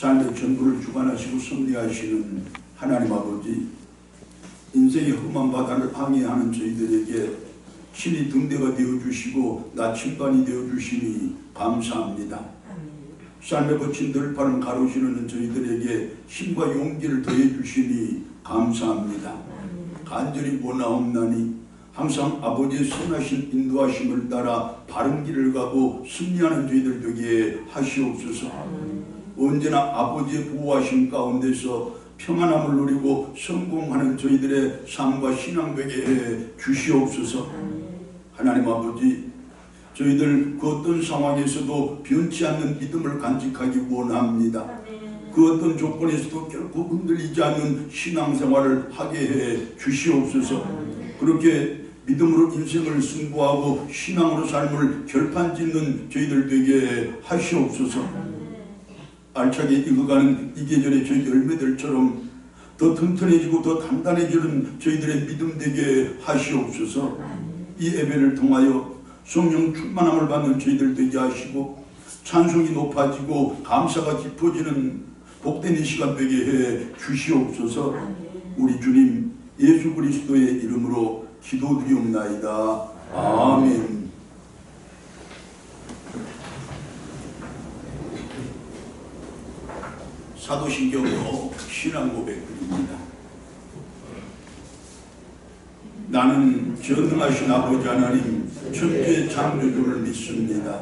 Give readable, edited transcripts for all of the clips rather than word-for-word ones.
삶의 전부를 주관하시고 섭리하시는 하나님 아버지, 인생의 험한 바다를 항해하는 저희들에게 신이 등대가 되어주시고 나침반이 되어주시니 감사합니다. 삶에 거친 들판을 가로지르는 저희들에게 힘과 용기를 더해주시니 감사합니다. 간절히 원하옵나니 항상 아버지의 선하신 인도하심을 따라 바른 길을 가고 승리하는 저희들 되게 하시옵소서. 언제나 아버지의 보호하심 가운데서 평안함을 누리고 성공하는 저희들의 삶과 신앙 되게 해 주시옵소서. 하나님 아버지, 저희들 그 어떤 상황에서도 변치 않는 믿음을 간직하기 원합니다. 그 어떤 조건에서도 결코 흔들리지 않는 신앙생활을 하게 해 주시옵소서. 그렇게 믿음으로 인생을 승부하고 신앙으로 삶을 결판짓는 저희들 되게 하시옵소서. 알차게 익어가는 이 계절의 저희 열매들처럼 더 튼튼해지고 더 단단해지는 저희들의 믿음 되게 하시옵소서. 이 예배를 통하여 성령 충만함을 받는 저희들 되게 하시고 찬송이 높아지고 감사가 깊어지는 복된 이 시간 되게 해 주시옵소서. 우리 주님 예수 그리스도의 이름으로 기도드리옵나이다. 아멘. 사도신경으로 신앙 고백드립니다. 나는 전능하신 아버지 하나님 천지의 창조주를 믿습니다.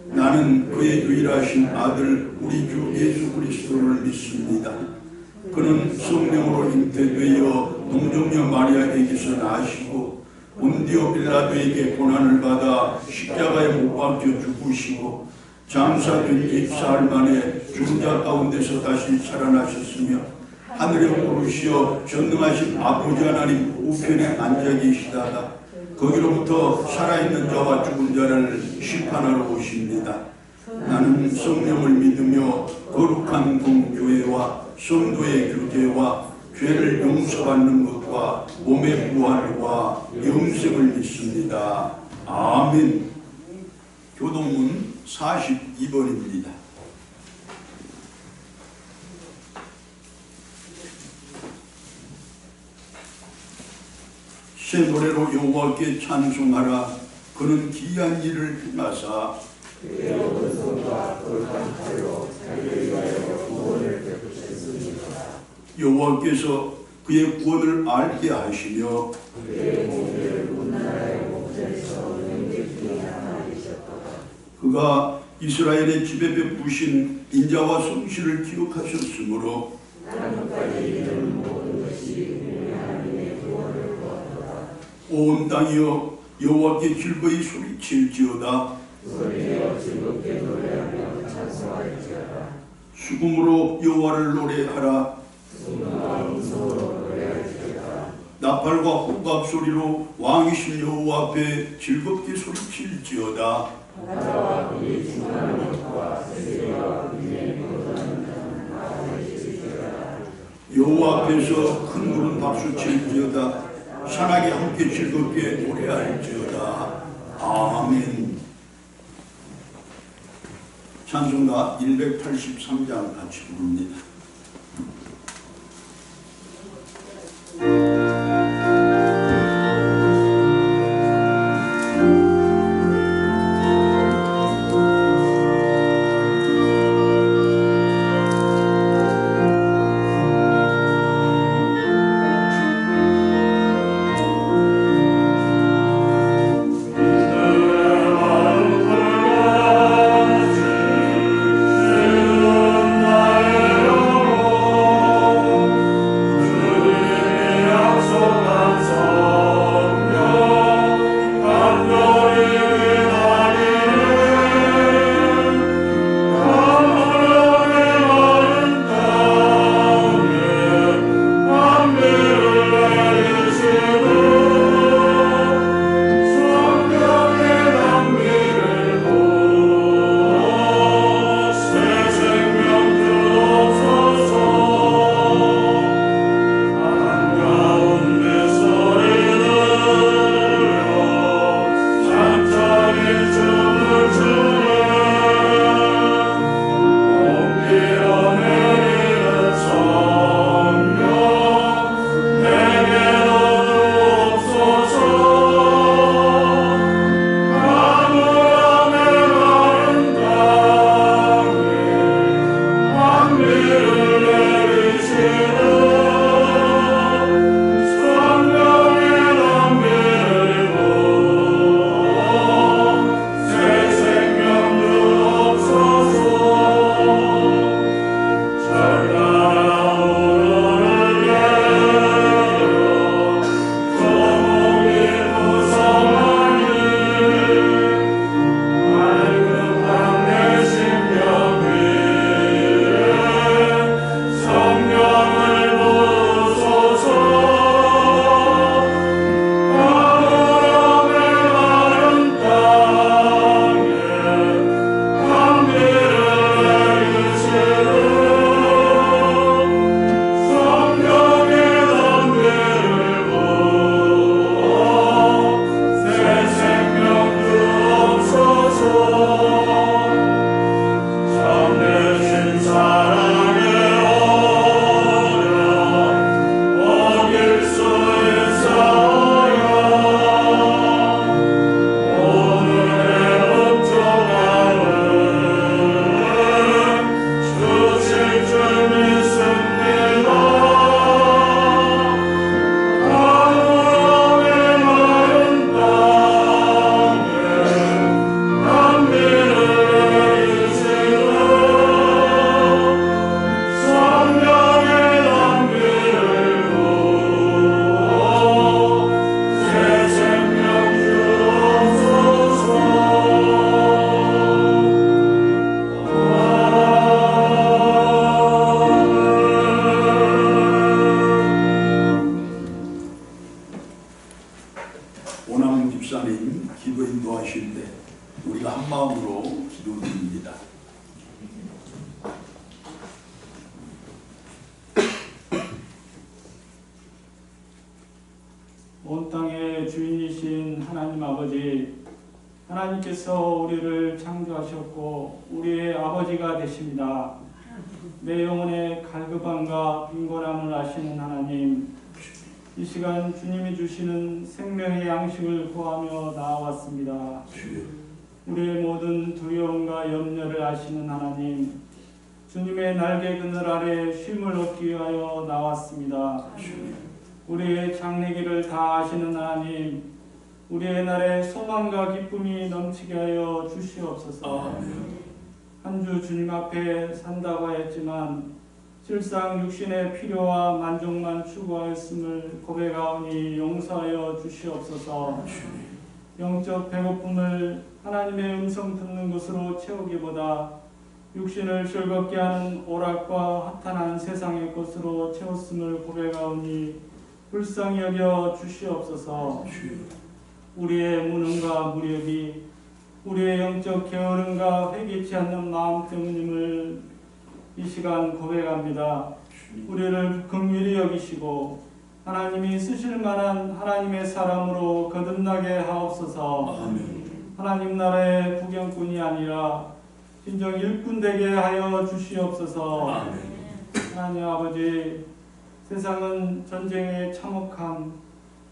나는 그의 유일하신 아들 우리 주 예수 그리스도를 믿습니다. 그는 성령으로 잉태되어 동정녀 마리아에게서 나시고 본디오 빌라도에게 고난을 받아 십자가에 못 박혀 죽으시고 장사된 지 사흘 만에 죽은 자 가운데서 다시 살아나셨으며 하늘에 오르시어 전능하신 아버지 하나님 우편에 앉아 계시다가 거기로부터 살아있는 자와 죽은 자를 심판하러 오십니다. 나는 성령을 믿으며 거룩한 공교회와 성도의 교제와 죄를 용서받는 것과 몸의 부활과 영생을 믿습니다. 아멘. 교동문 42번입니다. 새 노래로 여호와께 찬송하라. 그는 기이한 일을 행하사 그의 원수가 돌판 칼로 자기를 위하여 구원을 베푸셨습니다. 여호와께서 그의 구원을 알게 하시며 그의 공의를 문나라의 목전에서 명백히 나타내셨도다. 그가 이스라엘의 집에 베푸신 인자와 성실을 기억하셨으므로 나뭇가지 이르는 모든 것이 하나님의 구원을 보았도다. 온 땅이여 여호와께 즐거이 소리칠지어다. 소리내어 즐겁게 노래하며 찬송할지어다. 수금으로 여호와를 노래하라. 수금과 음성으로 노래할지어다. 나팔과 호각 소리로 왕이신 여호와 앞에 즐겁게 소리칠지어다. 바다와 그의 충만한 것과 세계와 그의 거룩한 땅은 다 외칠지어다. 여호와 앞에서 큰 물은 박수칠지어다. 산악이 함께 즐겁게 노래할지어다. 아멘. 찬송가 183장 같이 부릅니다. Oh 아버지, 하나님께서 우리를 창조하셨고 우리의 아버지가 되십니다. 내 영혼의 갈급함과 빈곤함을 아시는 하나님, 이 시간 주님이 주시는 생명의 양식을 구하며 나아왔습니다. 우리의 모든 두려움과 염려를 아시는 하나님, 주님의 날개 그늘 아래 쉼을 얻기 위하여 나왔습니다. 우리의 장래길을 다 아시는 하나님, 우리의 날에 소망과 기쁨이 넘치게 하여 주시옵소서. 한 주 주님 앞에 산다고 하였지만 실상 육신의 필요와 만족만 추구하였음을 고백하오니 용서하여 주시옵소서. 영적 배고픔을 하나님의 음성 듣는 것으로 채우기보다 육신을 즐겁게 하는 오락과 허탄한 세상의 것으로 채웠음을 고백하오니 불쌍히 여겨 주시옵소서. 우리의 무능과 무력이 우리의 영적 게으름과 회개치 않는 마음 때문임을 이 시간 고백합니다. 우리를 긍휼히 여기시고 하나님이 쓰실 만한 하나님의 사람으로 거듭나게 하옵소서. 하나님 나라의 구경꾼이 아니라 진정 일꾼 되게 하여 주시옵소서. 하나님 아버지, 세상은 전쟁의 참혹함,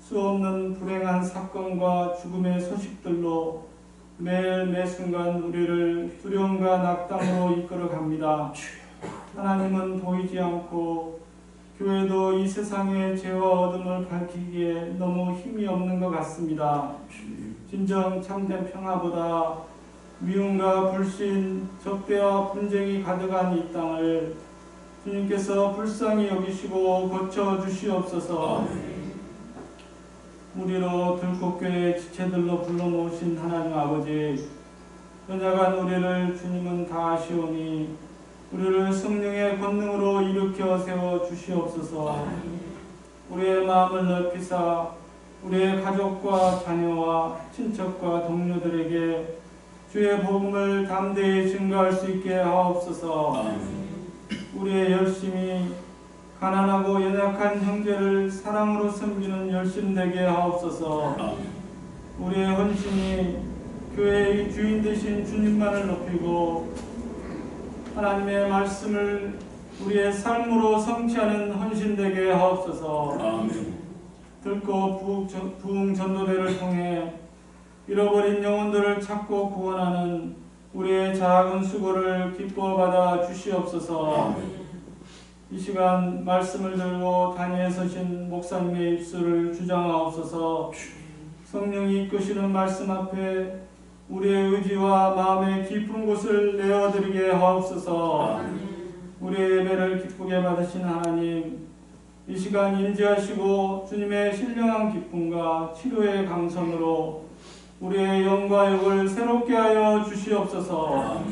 수없는 불행한 사건과 죽음의 소식들로 매일 매순간 우리를 두려움과 낙담으로 이끌어갑니다. 하나님은 보이지 않고 교회도 이 세상의 죄와 어둠을 밝히기에 너무 힘이 없는 것 같습니다. 진정 참된 평화보다 미움과 불신, 적대와 분쟁이 가득한 이 땅을 주님께서 불쌍히 여기시고 고쳐주시옵소서. 우리로 들꽃교회 지체들로 불러놓으신 하나님 아버지, 연약한 우리를 주님은 다 아시오니 우리를 성령의 권능으로 일으켜 세워 주시옵소서. 우리의 마음을 넓히사 우리의 가족과 자녀와 친척과 동료들에게 주의 복음을 담대히 증거할 수 있게 하옵소서. 우리의 열심이 가난하고 연약한 형제를 사랑으로 섬기는 열심되게 하옵소서. 우리의 헌신이 교회의 주인 되신 주님만을 높이고 하나님의 말씀을 우리의 삶으로 성취하는 헌신되게 하옵소서. 들고 부흥 전도대를 통해 잃어버린 영혼들을 찾고 구원하는 우리의 작은 수고를 기뻐 받아 주시옵소서. 이 시간 말씀을 들고 단위에 서신 목사님의 입술을 주장하옵소서. 성령이 이끄시는 말씀 앞에 우리의 의지와 마음의 깊은 곳을 내어드리게 하옵소서. 우리의 예배를 기쁘게 받으신 하나님, 이 시간 임재하시고 주님의 신령한 기쁨과 치료의 강선으로 우리의 영과 육을 새롭게 하여 주시옵소서.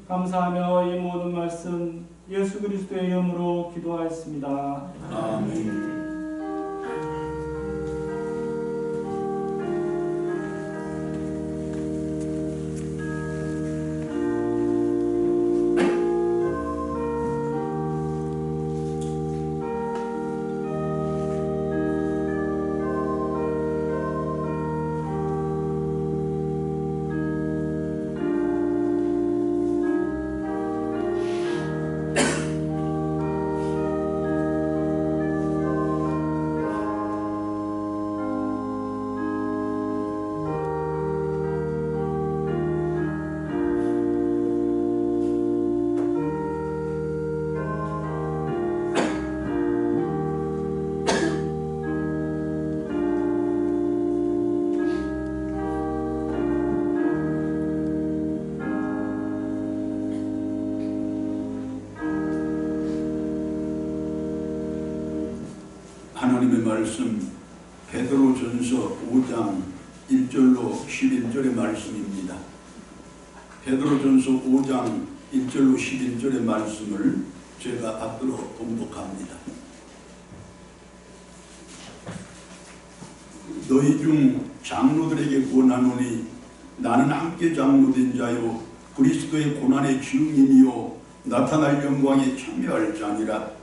감사하며 이 모든 말씀 예수 그리스도의 이름으로 기도하였습니다. 아멘. 하나님의 말씀 베드로전서 5장 1절로 11절의 말씀입니다. 베드로전서 5장 1절로 11절의 말씀을 제가 앞으로 봉독합니다. 너희 중 장로들에게 권하노니 나는 함께 장로된 자요 그리스도의 고난의 증인이요 나타날 영광에 참여할 자니라.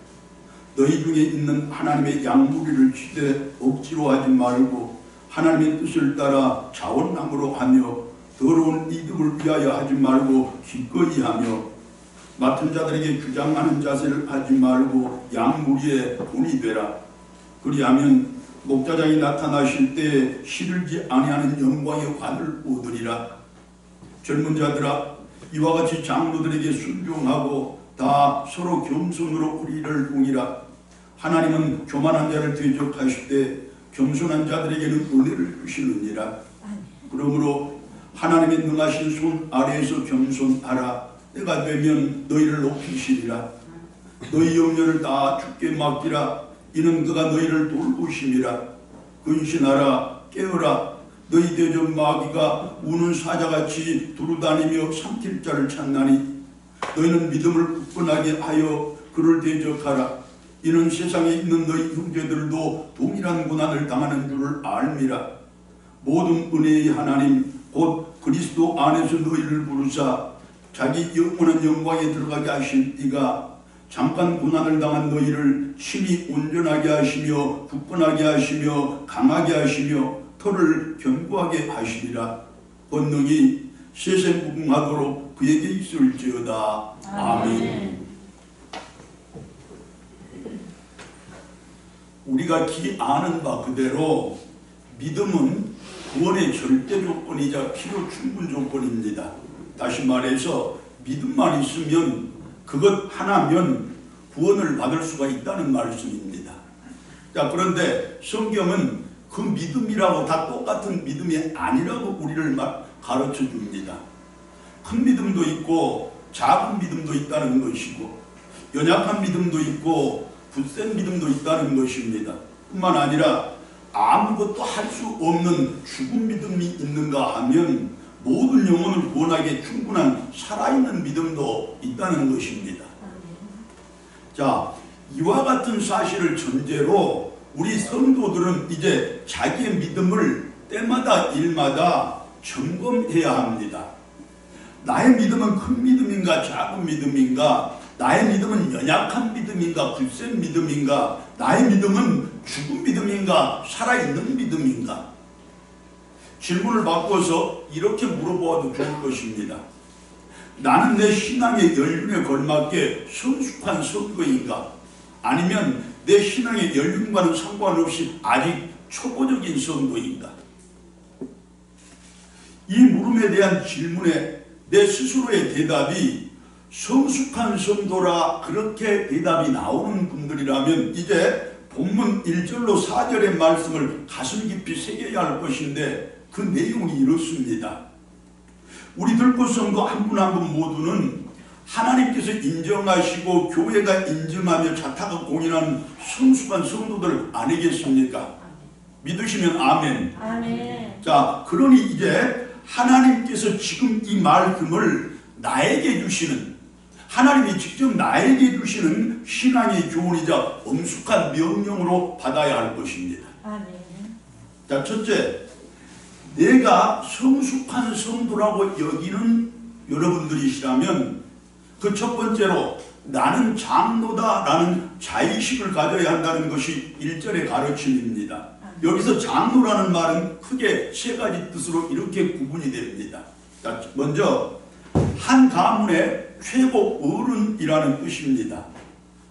너희 중에 있는 하나님의 양무리를 치되 억지로 하지 말고 하나님의 뜻을 따라 자원함으로 하며 더러운 이득을 위하여 하지 말고 기꺼이 하며 맡은 자들에게 규장하는 자세를 하지 말고 양무리의 돈이 되라. 그리하면 목자장이 나타나실 때 시들지 아니하는 영광의 관을 얻으리라. 젊은 자들아, 이와 같이 장로들에게 순종하고 다 서로 겸손으로 우리를 동이라. 하나님은 교만한 자를 대적하실 때 겸손한 자들에게는 은혜를 주시느니라. 그러므로 하나님의 능하신 손 아래에서 겸손하라. 때가 되면 너희를 높이시리라. 너희 염려를 다 주께 맡기라. 이는 그가 너희를 돌보심이라. 근신하라. 깨어라. 너희 대적 마귀가 우는 사자같이 두루다니며 삼킬 자를 찾나니 너희는 믿음을 굳건하게 하여 그를 대적하라. 이는 세상에 있는 너희 형제들도 동일한 고난을 당하는 줄을 알미라. 모든 은혜의 하나님 곧 그리스도 안에서 너희를 부르사 자기 영원한 영광에 들어가게 하신 이가 잠깐 고난을 당한 너희를 친히 온전하게 하시며 굳건하게 하시며 강하게 하시며 터를 견고하게 하시리라. 권능이 세세무궁하도록 그에게 있을지어다. 아멘. 우리가 아는 바 그대로 믿음은 구원의 절대 조건이자 필요 충분 조건입니다. 다시 말해서 믿음만 있으면 그것 하나면 구원을 받을 수가 있다는 말씀입니다. 자, 그런데 성경은 그 믿음이라고 다 똑같은 믿음이 아니라고 우리를 가르쳐 줍니다. 큰 믿음도 있고 작은 믿음도 있다는 것이고 연약한 믿음도 있고 굳센 믿음도 있다는 것입니다. 뿐만 아니라 아무것도 할 수 없는 죽은 믿음이 있는가 하면 모든 영혼을 구원하기에 충분한 살아있는 믿음도 있다는 것입니다. 자, 이와 같은 사실을 전제로 우리 성도들은 이제 자기의 믿음을 때마다 일마다 점검해야 합니다. 나의 믿음은 큰 믿음인가 작은 믿음인가? 나의 믿음은 연약한 믿음인가 굳센 믿음인가? 나의 믿음은 죽은 믿음인가 살아있는 믿음인가? 질문을 바꿔서 이렇게 물어보아도 좋을 것입니다. 나는 내 신앙의 연륜에 걸맞게 성숙한 성도인가? 아니면 내 신앙의 연륜과는 상관없이 아직 초보적인 성도인가? 이 물음에 대한 질문에 내 스스로의 대답이 성숙한 성도라 그렇게 대답이 나오는 분들이라면 이제 본문 1절로 4절의 말씀을 가슴 깊이 새겨야 할 것인데 그 내용이 이렇습니다. 우리 들꽃성도 한 분 한 분 모두는 하나님께서 인정하시고 교회가 인정하며 자타가 공인한 성숙한 성도들 아니겠습니까? 믿으시면 아멘. 아멘. 자, 그러니 이제 하나님께서 지금 이 말씀을 나에게 주시는 하나님이 직접 나에게 주시는 신앙의 교훈이자 엄숙한 명령으로 받아야 할 것입니다. 아멘. 자, 첫째, 내가 성숙한 성도라고 여기는 여러분들이시라면 그 첫 번째로 나는 장로다라는 자의식을 가져야 한다는 것이 1절의 가르침입니다. 여기서 장로라는 말은 크게 세 가지 뜻으로 이렇게 구분이 됩니다. 자, 먼저 한 가문의 최고 어른이라는 뜻입니다.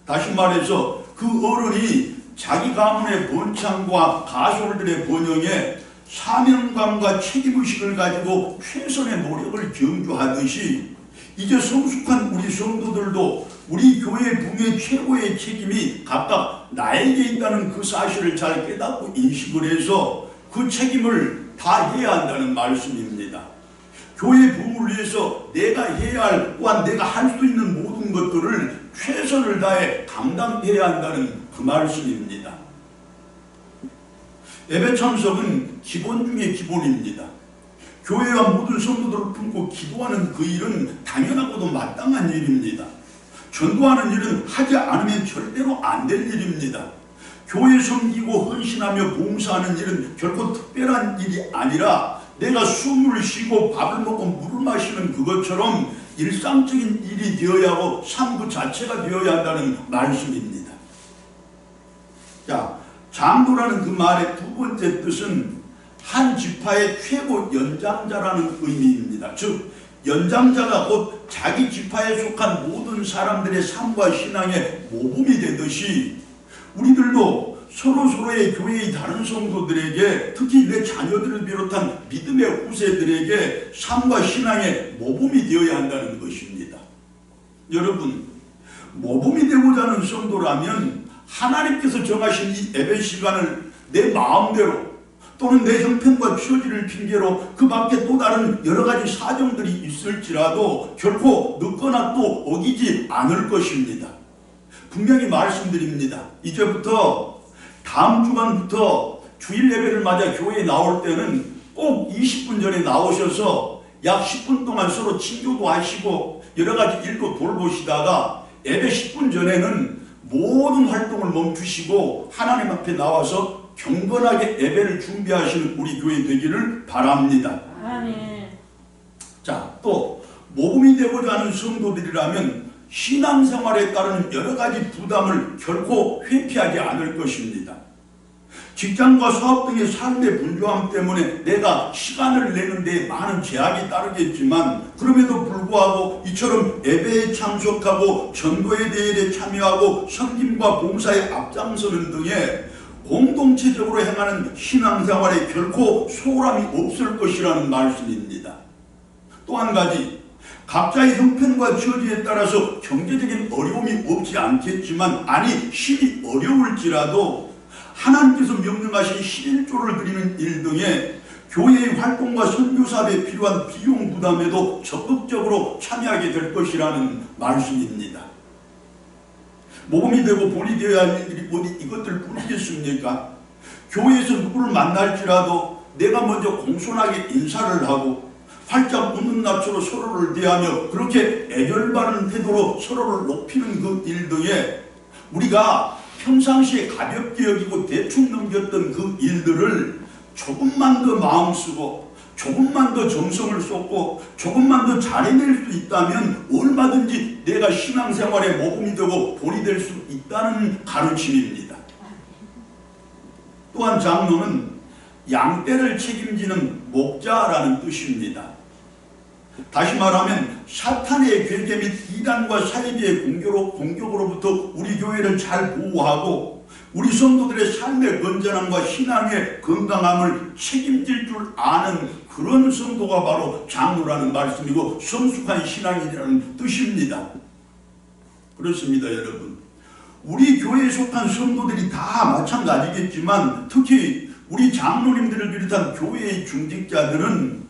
다시 말해서 그 어른이 자기 가문의 번창과 가솔들의 번영에 사명감과 책임의식을 가지고 최선의 노력을 경주하듯이 이제 성숙한 우리 성도들도 우리 교회 부의 최고의 책임이 각각 나에게 있다는 그 사실을 잘 깨닫고 인식을 해서 그 책임을 다 해야 한다는 말씀입니다. 교회 부를 위해서 내가 해야 할 또한 내가 할 수 있는 모든 것들을 최선을 다해 감당해야 한다는 그 말씀입니다. 예배 참석은 기본 중의 기본입니다. 교회와 모든 성도들을 품고 기도하는 그 일은 당연하고도 마땅한 일입니다. 전도하는 일은 하지 않으면 절대로 안 될 일입니다. 교회 섬기고 헌신하며 봉사하는 일은 결코 특별한 일이 아니라 내가 숨을 쉬고 밥을 먹고 물을 마시는 그것처럼 일상적인 일이 되어야 하고 삶 그 자체가 되어야 한다는 말씀입니다. 자, 장로라는 그 말의 두 번째 뜻은 한 지파의 최고 연장자라는 의미입니다. 즉 연장자가 곧 자기 지파에 속한 모든 사람들의 삶과 신앙의 모범이 되듯이 우리들도 서로서로의 교회의 다른 성도들에게, 특히 내 자녀들을 비롯한 믿음의 후세들에게 삶과 신앙의 모범이 되어야 한다는 것입니다. 여러분, 모범이 되고자 하는 성도라면 하나님께서 정하신 이 예배 시간을 내 마음대로 또는 내 형편과 처지를 핑계로 그 밖에 또 다른 여러 가지 사정들이 있을지라도 결코 늦거나 또 어기지 않을 것입니다. 분명히 말씀드립니다. 이제부터 다음 주간부터 주일 예배를 맞아 교회에 나올 때는 꼭 20분 전에 나오셔서 약 10분 동안 서로 친교도 하시고 여러 가지 일도 돌보시다가 예배 10분 전에는 모든 활동을 멈추시고 하나님 앞에 나와서 경건하게 예배를 준비하시는 우리 교회 되기를 바랍니다. 아멘. 자, 또 모범이 되고자 하는 성도들이라면 신앙생활에 따른 여러 가지 부담을 결코 회피하지 않을 것입니다. 직장과 사업 등의 삶의 분주함 때문에 내가 시간을 내는 데 많은 제약이 따르겠지만 그럼에도 불구하고 이처럼 예배에 참석하고 전도의 대회에 참여하고 섬김과 봉사에 앞장서는 등의 공동체적으로 행하는 신앙생활에 결코 소홀함이 없을 것이라는 말씀입니다. 또 한 가지, 각자의 형편과 처지에 따라서 경제적인 어려움이 없지 않겠지만, 아니 실이 어려울지라도 하나님께서 명령하신 11조를 드리는 일 등의 교회의 활동과 선교사업에 필요한 비용 부담에도 적극적으로 참여하게 될 것이라는 말씀입니다. 모범이 되고 본이 되어야 할 일이 어디 이것들 뿐이겠습니까? 교회에서 누구를 만날지라도 내가 먼저 공손하게 인사를 하고 활짝 웃는 낯으로 서로를 대하며 그렇게 애절바른 태도로 서로를 높이는 그 일 등에 우리가 평상시에 가볍게 여기고 대충 넘겼던 그 일들을 조금만 더 마음 쓰고 조금만 더 정성을 쏟고 조금만 더 잘해낼 수 있다면 얼마든지 내가 신앙생활에 모범이 되고 본이 될 수 있다는 가르침입니다. 또한 장로는 양떼를 책임지는 목자라는 뜻입니다. 다시 말하면 사탄의 괴계 및 이단과 사이비의 공격으로부터 우리 교회를 잘 보호하고 우리 성도들의 삶의 건전함과 신앙의 건강함을 책임질 줄 아는 그런 성도가 바로 장로라는 말씀이고 성숙한 신앙이라는 뜻입니다. 그렇습니다, 여러분. 우리 교회에 속한 성도들이 다 마찬가지겠지만 특히 우리 장로님들을 비롯한 교회의 중직자들은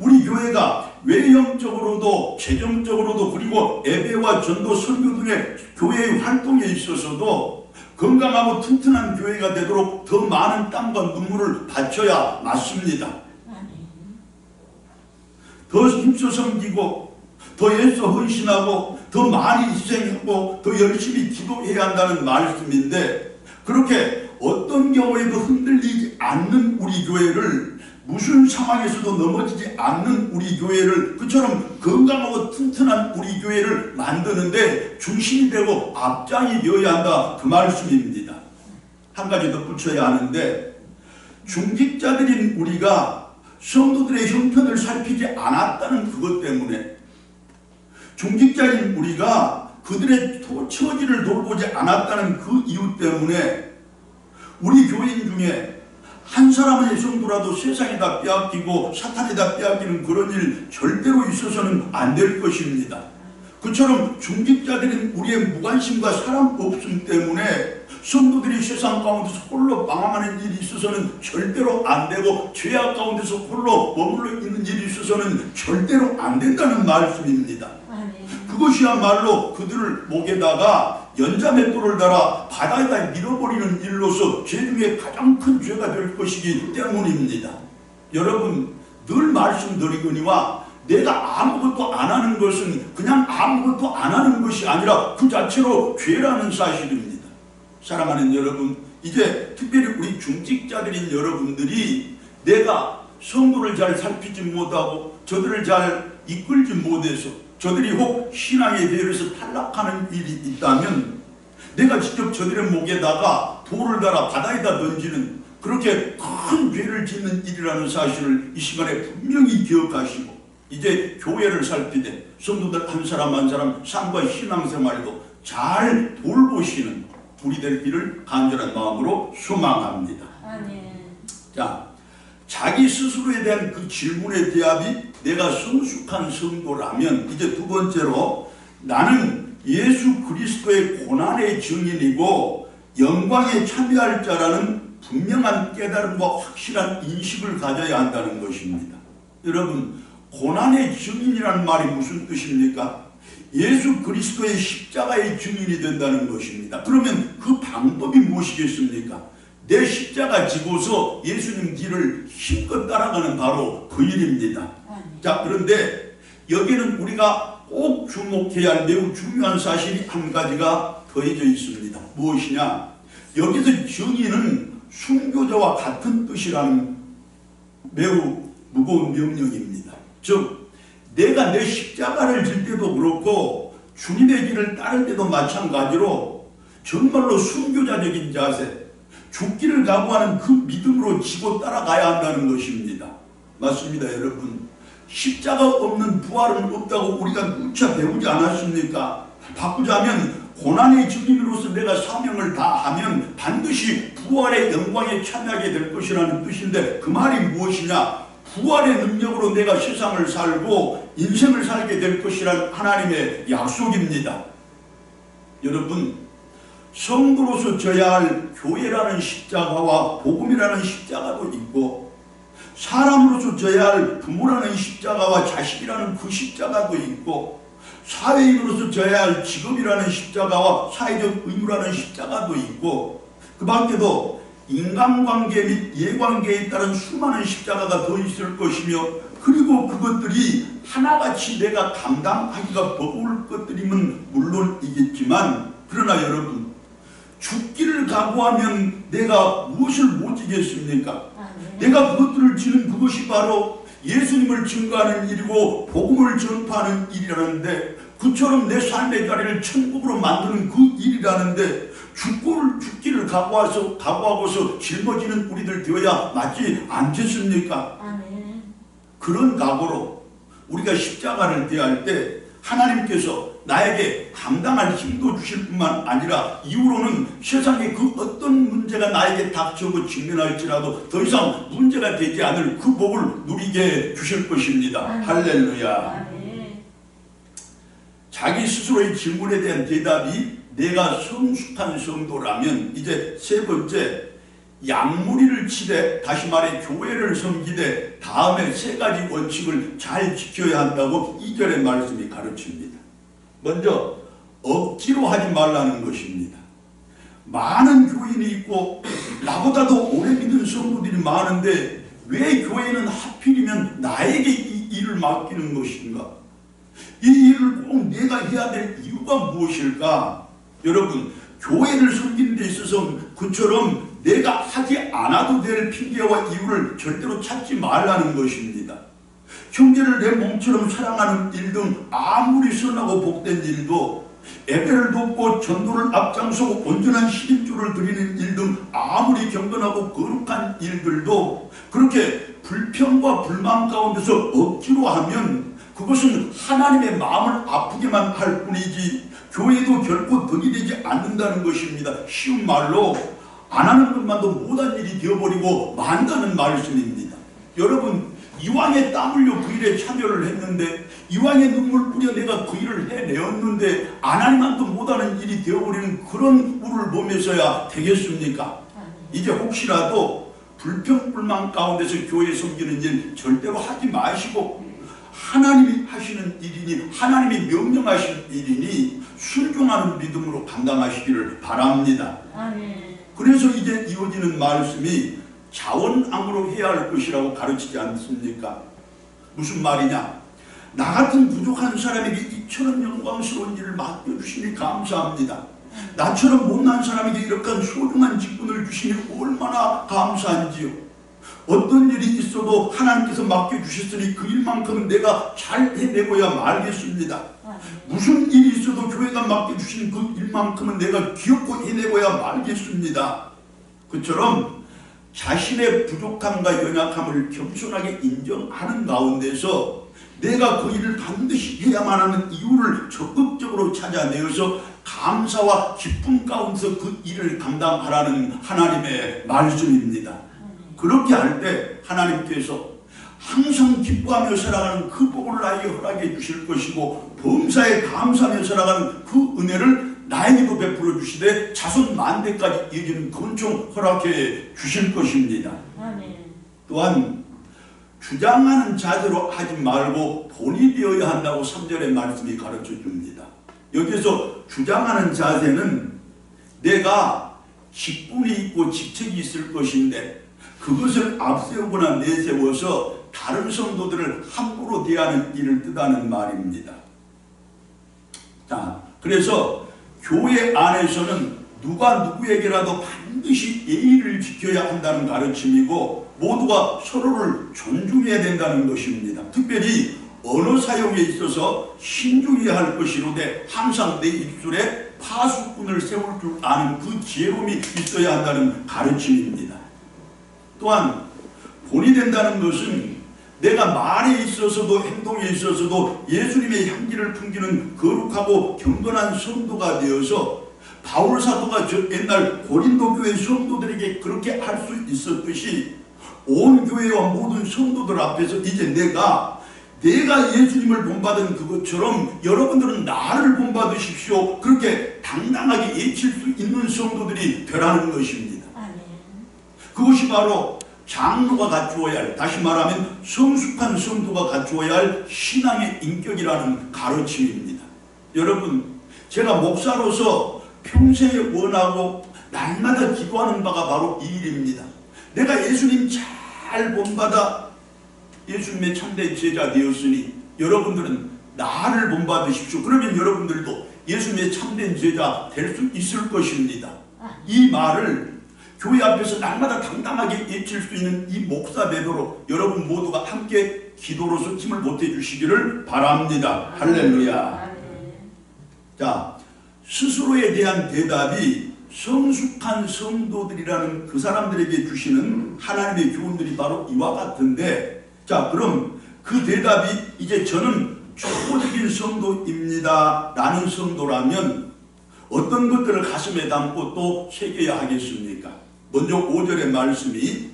우리 교회가 외형적으로도 재정적으로도 그리고 예배와 전도 선교 등의 교회의 활동에 있어서도 건강하고 튼튼한 교회가 되도록 더 많은 땀과 눈물을 바쳐야 맞습니다. 더 힘써 섬기고 더 애써 헌신하고 더 많이 희생하고 더 열심히 기도해야 한다는 말씀인데 그렇게 어떤 경우에도 흔들리지 않는 우리 교회를 무슨 상황에서도 넘어지지 않는 우리 교회를 그처럼 건강하고 튼튼한 우리 교회를 만드는데 중심이 되고 앞장이 되어야 한다 그 말씀입니다. 한 가지 덧붙여야 하는데 중직자들인 우리가 성도들의 형편을 살피지 않았다는 그것 때문에 중직자인 우리가 그들의 처지를 돌보지 않았다는 그 이유 때문에 우리 교인 중에 한 사람의 성도라도 세상이 다 빼앗기고 사탄이 다 빼앗기는 그런 일 절대로 있어서는 안 될 것입니다. 그처럼 중직자들인 우리의 무관심과 사랑 없음 때문에 성도들이 세상 가운데서 홀로 방황하는 일이 있어서는 절대로 안 되고 죄악 가운데서 홀로 머물러 있는 일이 있어서는 절대로 안 된다는 말씀입니다. 그것이야말로 그들을 목에다가 연자맷돌을 달아 바다에다 밀어버리는 일로서 죄 중에 가장 큰 죄가 될 것이기 때문입니다. 여러분 늘 말씀드리거니와 내가 아무것도 안 하는 것은 그냥 아무것도 안 하는 것이 아니라 그 자체로 죄라는 사실입니다. 사랑하는 여러분, 이제 특별히 우리 중직자들인 여러분들이 내가 성도를 잘 살피지 못하고 저들을 잘 이끌지 못해서 저들이 혹 신앙의 대열에서 탈락하는 일이 있다면 내가 직접 저들의 목에다가 돌을 달아 바다에다 던지는 그렇게 큰 죄를 짓는 일이라는 사실을 이 시간에 분명히 기억하시고 이제 교회를 살피되 성도들 한 사람 한 사람 삶과 신앙생활도 잘 돌보시는 우리 되기를 간절한 마음으로 소망합니다. 자, 자기 스스로에 대한 그 질문의 대답이 내가 성숙한 성도라면 이제 두 번째로 나는 예수 그리스도의 고난의 증인이고 영광에 참여할 자라는 분명한 깨달음과 확실한 인식을 가져야 한다는 것입니다. 여러분, 고난의 증인이라는 말이 무슨 뜻입니까? 예수 그리스도의 십자가의 증인이 된다는 것입니다. 그러면 그 방법이 무엇이겠습니까? 내 십자가 지고서 예수님 길을 힘껏 따라가는 바로 그 일입니다. 자, 그런데 여기는 우리가 꼭 주목해야 할 매우 중요한 사실이 한 가지가 더해져 있습니다. 무엇이냐? 여기서 증인은 순교자와 같은 뜻이라는 매우 무거운 명령입니다. 즉 내가 내 십자가를 질 때도 그렇고 주님의 길을 따를 때도 마찬가지로 정말로 순교자적인 자세, 죽기를 각오하는 그 믿음으로 지고 따라가야 한다는 것입니다. 맞습니다, 여러분. 십자가 없는 부활은 없다고 우리가 누차 배우지 않았습니까? 바꾸자면 고난의 증인으로서 내가 사명을 다하면 반드시 부활의 영광에 참여하게 될 것이라는 뜻인데 그 말이 무엇이냐? 부활의 능력으로 내가 세상을 살고 인생을 살게 될 것이란 하나님의 약속입니다. 여러분, 성도로서 져야 할 교회라는 십자가와 복음이라는 십자가도 있고 사람으로서 져야 할 부모라는 십자가와 자식이라는 그 십자가도 있고 사회인으로서 져야 할 직업이라는 십자가와 사회적 의무라는 십자가도 있고 그 밖에도 인간관계 및 이해관계에 따른 수많은 십자가가 더 있을 것이며 그리고 그것들이 하나같이 내가 감당하기가 버거울 것들이면 물론이겠지만 그러나 여러분 죽기를 각오하면 내가 무엇을 못 지겠습니까? 내가 그것들을 지는 그것이 바로 예수님을 증거하는 일이고 복음을 전파하는 일이라는데 그처럼 내 삶의 자리를 천국으로 만드는 그 일이라는데 죽기를 각오하고서 짊어지는 우리들 되어야 맞지 않겠습니까? 그런 각오로 우리가 십자가를 대할 때 하나님께서 나에게 감당할 힘도 주실 뿐만 아니라 이후로는 세상에 그 어떤 문제가 나에게 닥쳐고 직면할지라도 더 이상 문제가 되지 않을 그 복을 누리게 주실 것입니다. 할렐루야. 자기 스스로의 질문에 대한 대답이 내가 성숙한 성도라면 이제 세 번째 양무리를 치되 다시 말해 교회를 섬기되 다음에 세 가지 원칙을 잘 지켜야 한다고 2절의 말씀이 가르칩니다. 먼저 억지로 하지 말라는 것입니다. 많은 교인이 있고 나보다도 오래 믿은 성도들이 많은데 왜 교회는 하필이면 나에게 이 일을 맡기는 것인가? 이 일을 꼭 내가 해야 될 이유가 무엇일까? 여러분, 교회를 섬기는 데 있어서 그처럼 내가 하지 않아도 될 핑계와 이유를 절대로 찾지 말라는 것입니다. 형제를 내 몸처럼 사랑하는 일 등 아무리 선하고 복된 일도 예배를 돕고 전도를 앞장서고 온전한 11조를 드리는 일 등 아무리 경건하고 거룩한 일들도 그렇게 불평과 불만 가운데서 억지로 하면 그것은 하나님의 마음을 아프게만 할 뿐이지 교회도 결코 덕이 되지 않는다는 것입니다. 쉬운 말로 안 하는 것만도 못한 일이 되어버리고 만다는 말씀입니다. 여러분, 이왕에 땀 흘려 그 일에 참여를 했는데 이왕에 눈물 뿌려 내가 그 일을 해내었는데 안 하니만도 못하는 일이 되어버리는 그런 우를 보면서야 되겠습니까? 이제 혹시라도 불평불만 가운데서 교회 섬기는 일 절대로 하지 마시고 하나님이 하시는 일이니 하나님이 명령하신 일이니 순종하는 믿음으로 감당하시기를 바랍니다. 그래서 이제 이어지는 말씀이 자원함으로 해야 할 것이라고 가르치지 않습니까? 무슨 말이냐? 나 같은 부족한 사람에게 이처럼 영광스러운 일을 맡겨주시니 감사합니다. 나처럼 못난 사람에게 이렇게 소중한 직분을 주시니 얼마나 감사한지요. 어떤 일이 있어도 하나님께서 맡겨주셨으니 그 일만큼은 내가 잘 해내고야 말겠습니다. 무슨 일이 있어도 교회가 맡겨주신 그 일만큼은 내가 기업고 해내고야 말겠습니다. 그처럼 자신의 부족함과 연약함을 겸손하게 인정하는 가운데서 내가 그 일을 반드시 해야만 하는 이유를 적극적으로 찾아내어서 감사와 기쁨 가운데서 그 일을 감당하라는 하나님의 말씀입니다. 그렇게 할 때 하나님께서 항상 기뻐하며 살아가는 그 복을 나에게 허락해 주실 것이고, 범사에 감사하며 살아가는 그 은혜를 나에게도 베풀어 주시되 자손 만대까지 이어지는 권총 허락해 주실 것입니다. 또한 주장하는 자세로 하지 말고 본이 되어야 한다고 3절의 말씀이 가르쳐 줍니다. 여기서 주장하는 자세는 내가 직분이 있고 직책이 있을 것인데 그것을 앞세우거나 내세워서 다른 성도들을 함부로 대하는 일을 뜻하는 말입니다. 자, 그래서 교회 안에서는 누가 누구에게라도 반드시 예의를 지켜야 한다는 가르침이고, 모두가 서로를 존중해야 된다는 것입니다. 특별히 언어 사용에 있어서 신중해야 할 것이로되 항상 내 입술에 파수꾼을 세울 줄 아는 그 지혜로움이 있어야 한다는 가르침입니다. 또한 본이 된다는 것은 내가 말에 있어서도 행동에 있어서도 예수님의 향기를 풍기는 거룩하고 경건한 성도가 되어서 바울 사도가 옛날 고린도 교회 성도들에게 그렇게 할 수 있었듯이 온 교회와 모든 성도들 앞에서 이제 내가 예수님을 본받은 그것처럼 여러분들은 나를 본받으십시오, 그렇게 당당하게 외칠 수 있는 성도들이 되라는 것입니다. 그것이 바로 장로가 갖추어야 할, 다시 말하면 성숙한 성도가 갖추어야 할 신앙의 인격이라는 가르침입니다. 여러분, 제가 목사로서 평생에 원하고 날마다 기도하는 바가 바로 이 일입니다. 내가 예수님 잘 본받아 예수님의 참된 제자 되었으니 여러분들은 나를 본받으십시오. 그러면 여러분들도 예수님의 참된 제자 될 수 있을 것입니다. 이 말을 교회 앞에서 날마다 당당하게 외칠 수 있는 이 목사 되도록 여러분 모두가 함께 기도로서 힘을 보태 주시기를 바랍니다. 할렐루야. 자, 스스로에 대한 대답이 성숙한 성도들이라는 그 사람들에게 주시는 하나님의 교훈들이 바로 이와 같은데, 자, 그럼 그 대답이 이제 저는 초보적인 성도입니다 라는 성도라면 어떤 것들을 가슴에 담고 또 새겨야 하겠습니까? 먼저 5절의 말씀이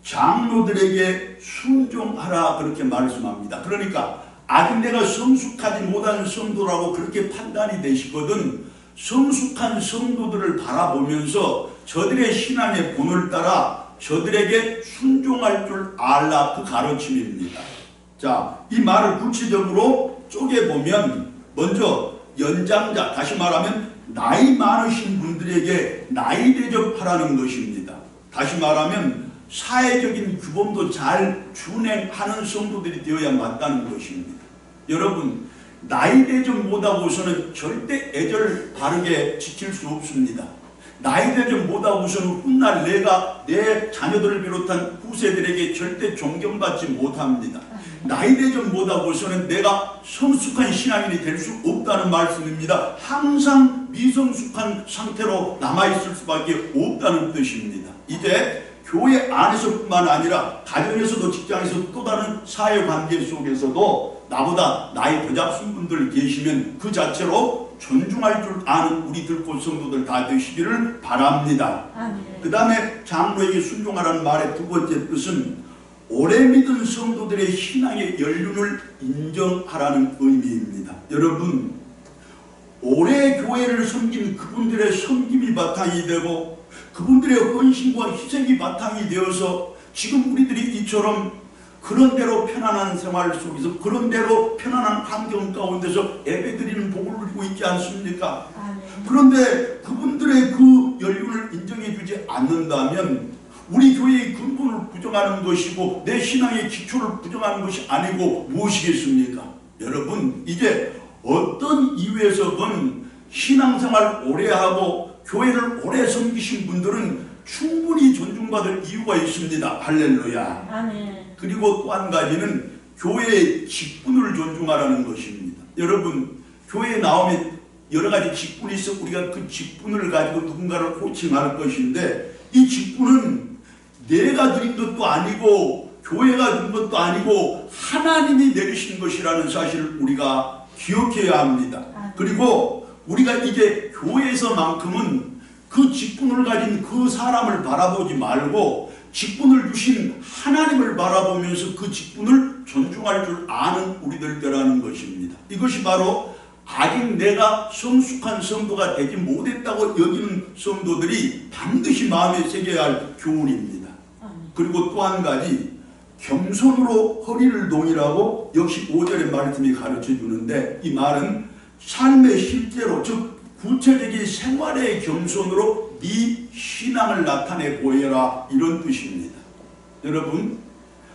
장로들에게 순종하라 그렇게 말씀합니다. 그러니까 아직 내가 성숙하지 못한 성도라고 그렇게 판단이 되시거든 성숙한 성도들을 바라보면서 저들의 신앙의 본을 따라 저들에게 순종할 줄 알라, 그 가르침입니다. 자, 이 말을 구체적으로 쪼개보면 먼저 연장자, 다시 말하면 나이 많으신 분들에게 나이 대접하라는 것입니다. 다시 말하면 사회적인 규범도 잘 준행하는 성도들이 되어야 맞다는 것입니다. 여러분, 나이 대접 못하고서는 절대 애절 바르게 지킬 수 없습니다. 나이 대접 못하고서는 훗날 내가 내 자녀들을 비롯한 후세들에게 절대 존경받지 못합니다. 나이 대접 못하고서는 내가 성숙한 신앙인이 될 수 없다는 말씀입니다. 항상 미성숙한 상태로 남아있을 수밖에 없다는 뜻입니다. 이제 교회 안에서뿐만 아니라 가정에서도 직장에서도 또 다른 사회관계 속에서도 나보다 나이 더 잡순 분들 계시면 그 자체로 존중할 줄 아는 우리 들꽃 성도들 다 되시기를 바랍니다. 그 다음에 장로에게 순종하라는 말의 두 번째 뜻은 오래 믿은 성도들의 신앙의 연륜을 인정하라는 의미입니다. 여러분, 오래 교회를 섬긴 그분들의 섬김이 바탕이 되고 그분들의 헌신과 희생이 바탕이 되어서 지금 우리들이 이처럼 그런대로 편안한 생활 속에서 그런대로 편안한 환경 가운데서 예배드리는 복을 누리고 있지 않습니까? 그런데 그분들의 그 연륜을 인정해 주지 않는다면 우리 교회의 근본을 부정하는 것이고 내 신앙의 기초를 부정하는 것이 아니고 무엇이겠습니까? 여러분, 이제 어떤 이유에서든 신앙생활 오래 하고 교회를 오래 섬기신 분들은 충분히 존중받을 이유가 있습니다. 할렐루야. 아멘. 그리고 또 한 가지는 교회의 직분을 존중하라는 것입니다. 여러분, 교회에 나오면 여러 가지 직분이 있어 우리가 그 직분을 가지고 누군가를 호칭할 것인데 이 직분은 내가 드린 것도 아니고 교회가 준 것도 아니고 하나님이 내리신 것이라는 사실을 우리가 기억해야 합니다. 그리고 우리가 이제 교회에서만큼은 그 직분을 가진 그 사람을 바라보지 말고 직분을 주신 하나님을 바라보면서 그 직분을 존중할 줄 아는 우리들이라는 것입니다. 이것이 바로 아직 내가 성숙한 성도가 되지 못했다고 여기는 성도들이 반드시 마음에 새겨야 할 교훈입니다. 그리고 또 한 가지, 겸손으로 허리를 동이라고 역시 5절의 말씀이 가르쳐 주는데, 이 말은 삶의 실제로, 즉 구체적인 생활의 겸손으로 네 신앙을 나타내 보여라, 이런 뜻입니다. 여러분,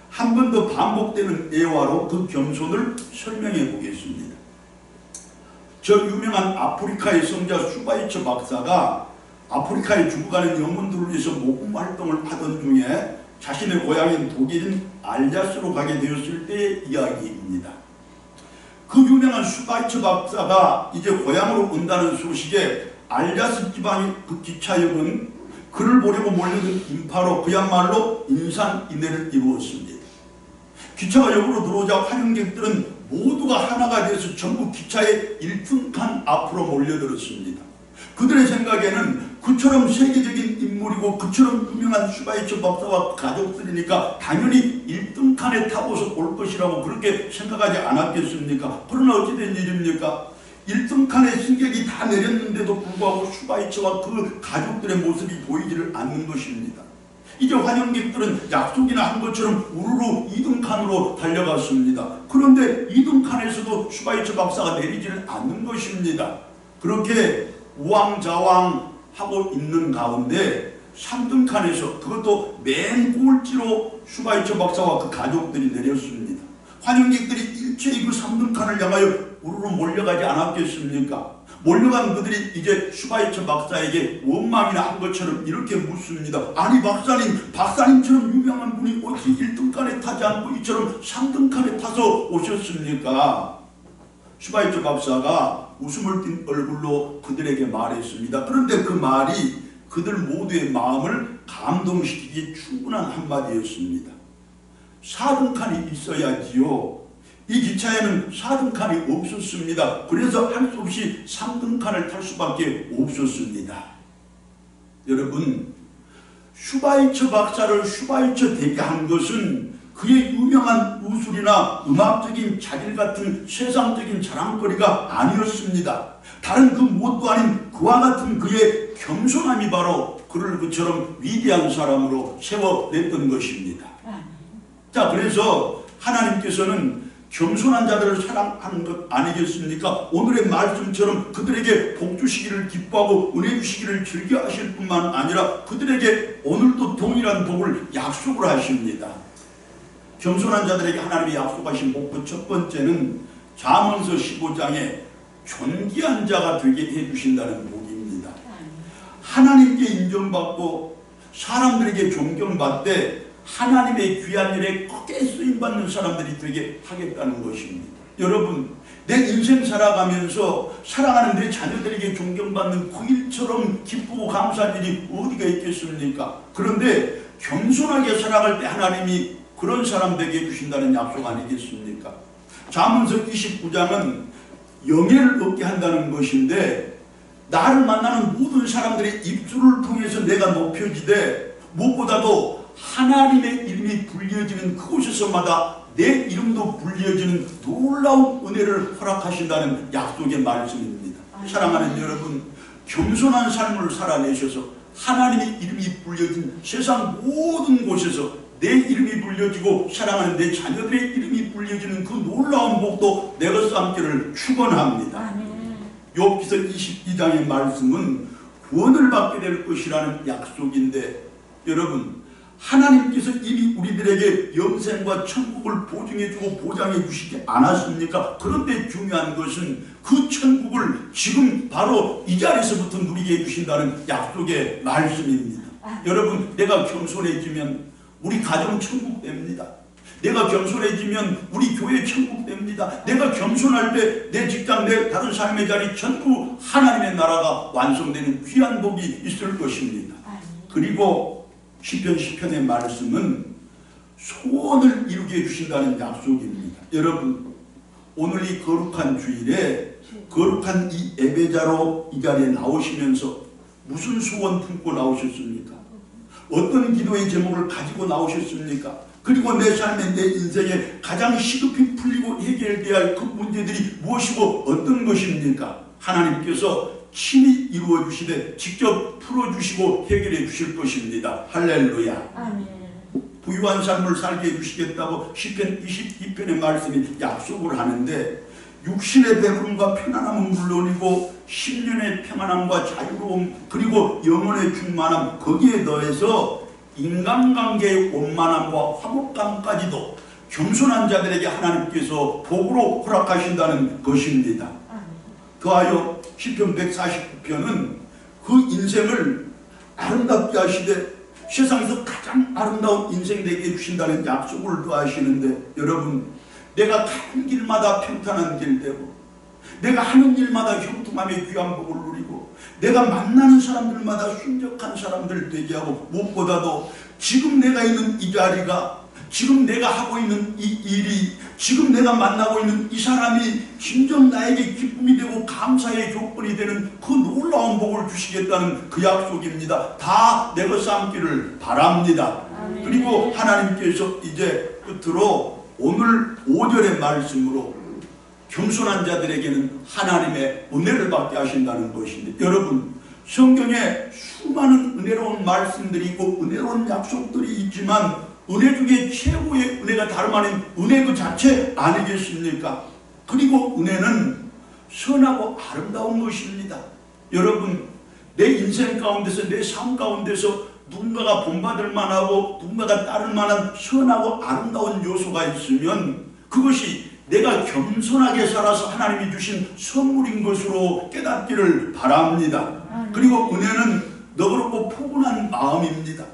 한 번 더 반복되는 예화로 그 겸손을 설명해 보겠습니다. 저 유명한 아프리카의 성자 슈바이처 박사가 아프리카에 죽어가는 영혼들을 위해서 모금 활동을 하던 중에 자신의 고향인 독일인 알자스로 가게 되었을 때의 이야기입니다. 그 유명한 슈바이처 박사가 이제 고향으로 온다는 소식에 알자스 지방의 그 기차역은 그를 보려고 몰려든 인파로 그야말로 인산인해를 이루었습니다. 기차가 역으로 들어오자 환영객들은 모두가 하나가 되어서 전부 기차의 1등칸 앞으로 몰려들었습니다. 그들의 생각에는 그처럼 세계적인 인물이고 그처럼 유명한 슈바이처 박사와 가족들이니까 당연히 1등칸에 타고서 올 것이라고 그렇게 생각하지 않았겠습니까? 그러나 어찌된 일입니까? 1등칸에 승객이 다 내렸는데도 불구하고 슈바이처와 그 가족들의 모습이 보이지를 않는 것입니다. 이제 환영객들은 약속이나 한 것처럼 우르르 2등칸으로 달려갔습니다. 그런데 2등칸에서도 슈바이처 박사가 내리지를 않는 것입니다. 그렇게 우왕좌왕하고 있는 가운데 3등칸에서, 그것도 맨 꼴찌로 슈바이처 박사와 그 가족들이 내렸습니다. 환영객들이 일체히 그 3등칸을 향하여 우르르 몰려가지 않았겠습니까? 몰려간 그들이 이제 슈바이처 박사에게 원망이나 한 것처럼 이렇게 묻습니다. 아니 박사님처럼 유명한 분이 어찌 1등칸에 타지 않고 이처럼 3등칸에 타서 오셨습니까? 슈바이처 박사가 웃음을 띤 얼굴로 그들에게 말했습니다. 그런데 그 말이 그들 모두의 마음을 감동시키기 충분한 한마디였습니다. 4등칸이 있어야지요. 이 기차에는 4등칸이 없었습니다. 그래서 할 수 없이 3등칸을 탈 수밖에 없었습니다. 여러분, 슈바이처 박사를 슈바이처 되게 한 것은 그의 유명한 우술이나 음악적인 자질 같은 세상적인 자랑거리가 아니었습니다. 다른 그 무엇도 아닌 그와 같은 그의 겸손함이 바로 그를 그처럼 위대한 사람으로 세워냈던 것입니다. 자, 그래서 하나님께서는 겸손한 자들을 사랑하는 것 아니겠습니까? 오늘의 말씀처럼 그들에게 복 주시기를 기뻐하고 은혜 주시기를 즐겨하실 뿐만 아니라 그들에게 오늘도 동일한 복을 약속을 하십니다. 겸손한 자들에게 하나님이 약속하신 복, 첫 번째는 잠언서 15장에 존귀한 자가 되게 해주신다는 복입니다. 하나님께 인정받고 사람들에게 존경받되 하나님의 귀한 일에 크게 쓰임받는 사람들이 되게 하겠다는 것입니다. 여러분, 내 인생 살아가면서 사랑하는 내 자녀들에게 존경받는 그 일처럼 기쁘고 감사한 일이 어디가 있겠습니까? 그런데 겸손하게 살아갈 때 하나님이 그런 사람 되게 해주신다는 약속 아니겠습니까? 잠언서 29장은 영예를 얻게 한다는 것인데, 나를 만나는 모든 사람들의 입술을 통해서 내가 높여지되 무엇보다도 하나님의 이름이 불려지는 그곳에서마다 내 이름도 불려지는 놀라운 은혜를 허락하신다는 약속의 말씀입니다. 사랑하는 여러분, 겸손한 삶을 살아내셔서 하나님의 이름이 불려진 세상 모든 곳에서 내 이름이 불려지고 사랑하는 내 자녀들의 이름이 불려지는 그 놀라운 복도 내가 쌓기를 축원합니다. 욥기서 22장의 말씀은 구원을 받게 될 것이라는 약속인데, 여러분, 하나님께서 이미 우리들에게 영생과 천국을 보증해주고 보장해 주시지 않았습니까? 그런데 중요한 것은 그 천국을 지금 바로 이 자리에서부터 누리게 해주신다는 약속의 말씀입니다. 여러분, 내가 겸손해지면 우리 가정 천국 됩니다. 내가 겸손해지면 우리 교회 천국 됩니다. 내가 겸손할 때 내 직장, 내 다른 삶의 자리 전부 하나님의 나라가 완성되는 귀한 복이 있을 것입니다. 그리고 시편 10편의 말씀은 소원을 이루게 해주신다는 약속입니다. 여러분, 오늘 이 거룩한 주일에 거룩한 이 예배자로 이 자리에 나오시면서 무슨 소원 품고 나오셨습니까? 어떤 기도의 제목을 가지고 나오셨습니까? 그리고 내 삶에, 내 인생에 가장 시급히 풀리고 해결돼야 할 그 문제들이 무엇이고 어떤 것입니까? 하나님께서 친히 이루어 주시되 직접 풀어주시고 해결해 주실 것입니다. 할렐루야. 아멘. 부유한 삶을 살게 해주시겠다고 시편 22편의 말씀이 약속을 하는데, 육신의 배부름과 편안함은 물론이고 10년의 평안함과 자유로움, 그리고 영혼의 충만함, 거기에 더해서 인간관계의 원만함과 화목감까지도 겸손한 자들에게 하나님께서 복으로 허락하신다는 것입니다. 더하여 시편 149편은 그 인생을 아름답게 하시되 세상에서 가장 아름다운 인생 되게 해주신다는 약속을 더하시는데, 여러분, 내가 가는 길마다 평탄한 길 되고, 내가 하는 일마다 형통함의 귀한 복을 누리고, 내가 만나는 사람들마다 순적한 사람들 되게 하고, 무엇보다도 지금 내가 있는 이 자리가, 지금 내가 하고 있는 이 일이, 지금 내가 만나고 있는 이 사람이 진정 나에게 기쁨이 되고 감사의 조건이 되는 그 놀라운 복을 주시겠다는 그 약속입니다. 다 내 것 삼기를 바랍니다. 아멘. 그리고 하나님께서 이제 끝으로 오늘 5절의 말씀으로 겸손한 자들에게는 하나님의 은혜를 받게 하신다는 것인데, 여러분, 성경에 수많은 은혜로운 말씀들이 있고 은혜로운 약속들이 있지만 은혜 중에 최고의 은혜가 다름 아닌 은혜 그 자체 아니겠습니까? 그리고 은혜는 선하고 아름다운 것입니다. 여러분, 내 인생 가운데서, 내 삶 가운데서 누군가가 본받을 만하고 누군가가 따를 만한 선하고 아름다운 요소가 있으면 그것이 내가 겸손하게 살아서 하나님이 주신 선물인 것으로 깨닫기를 바랍니다. 그리고 은혜는 너그럽고 포근한 마음입니다.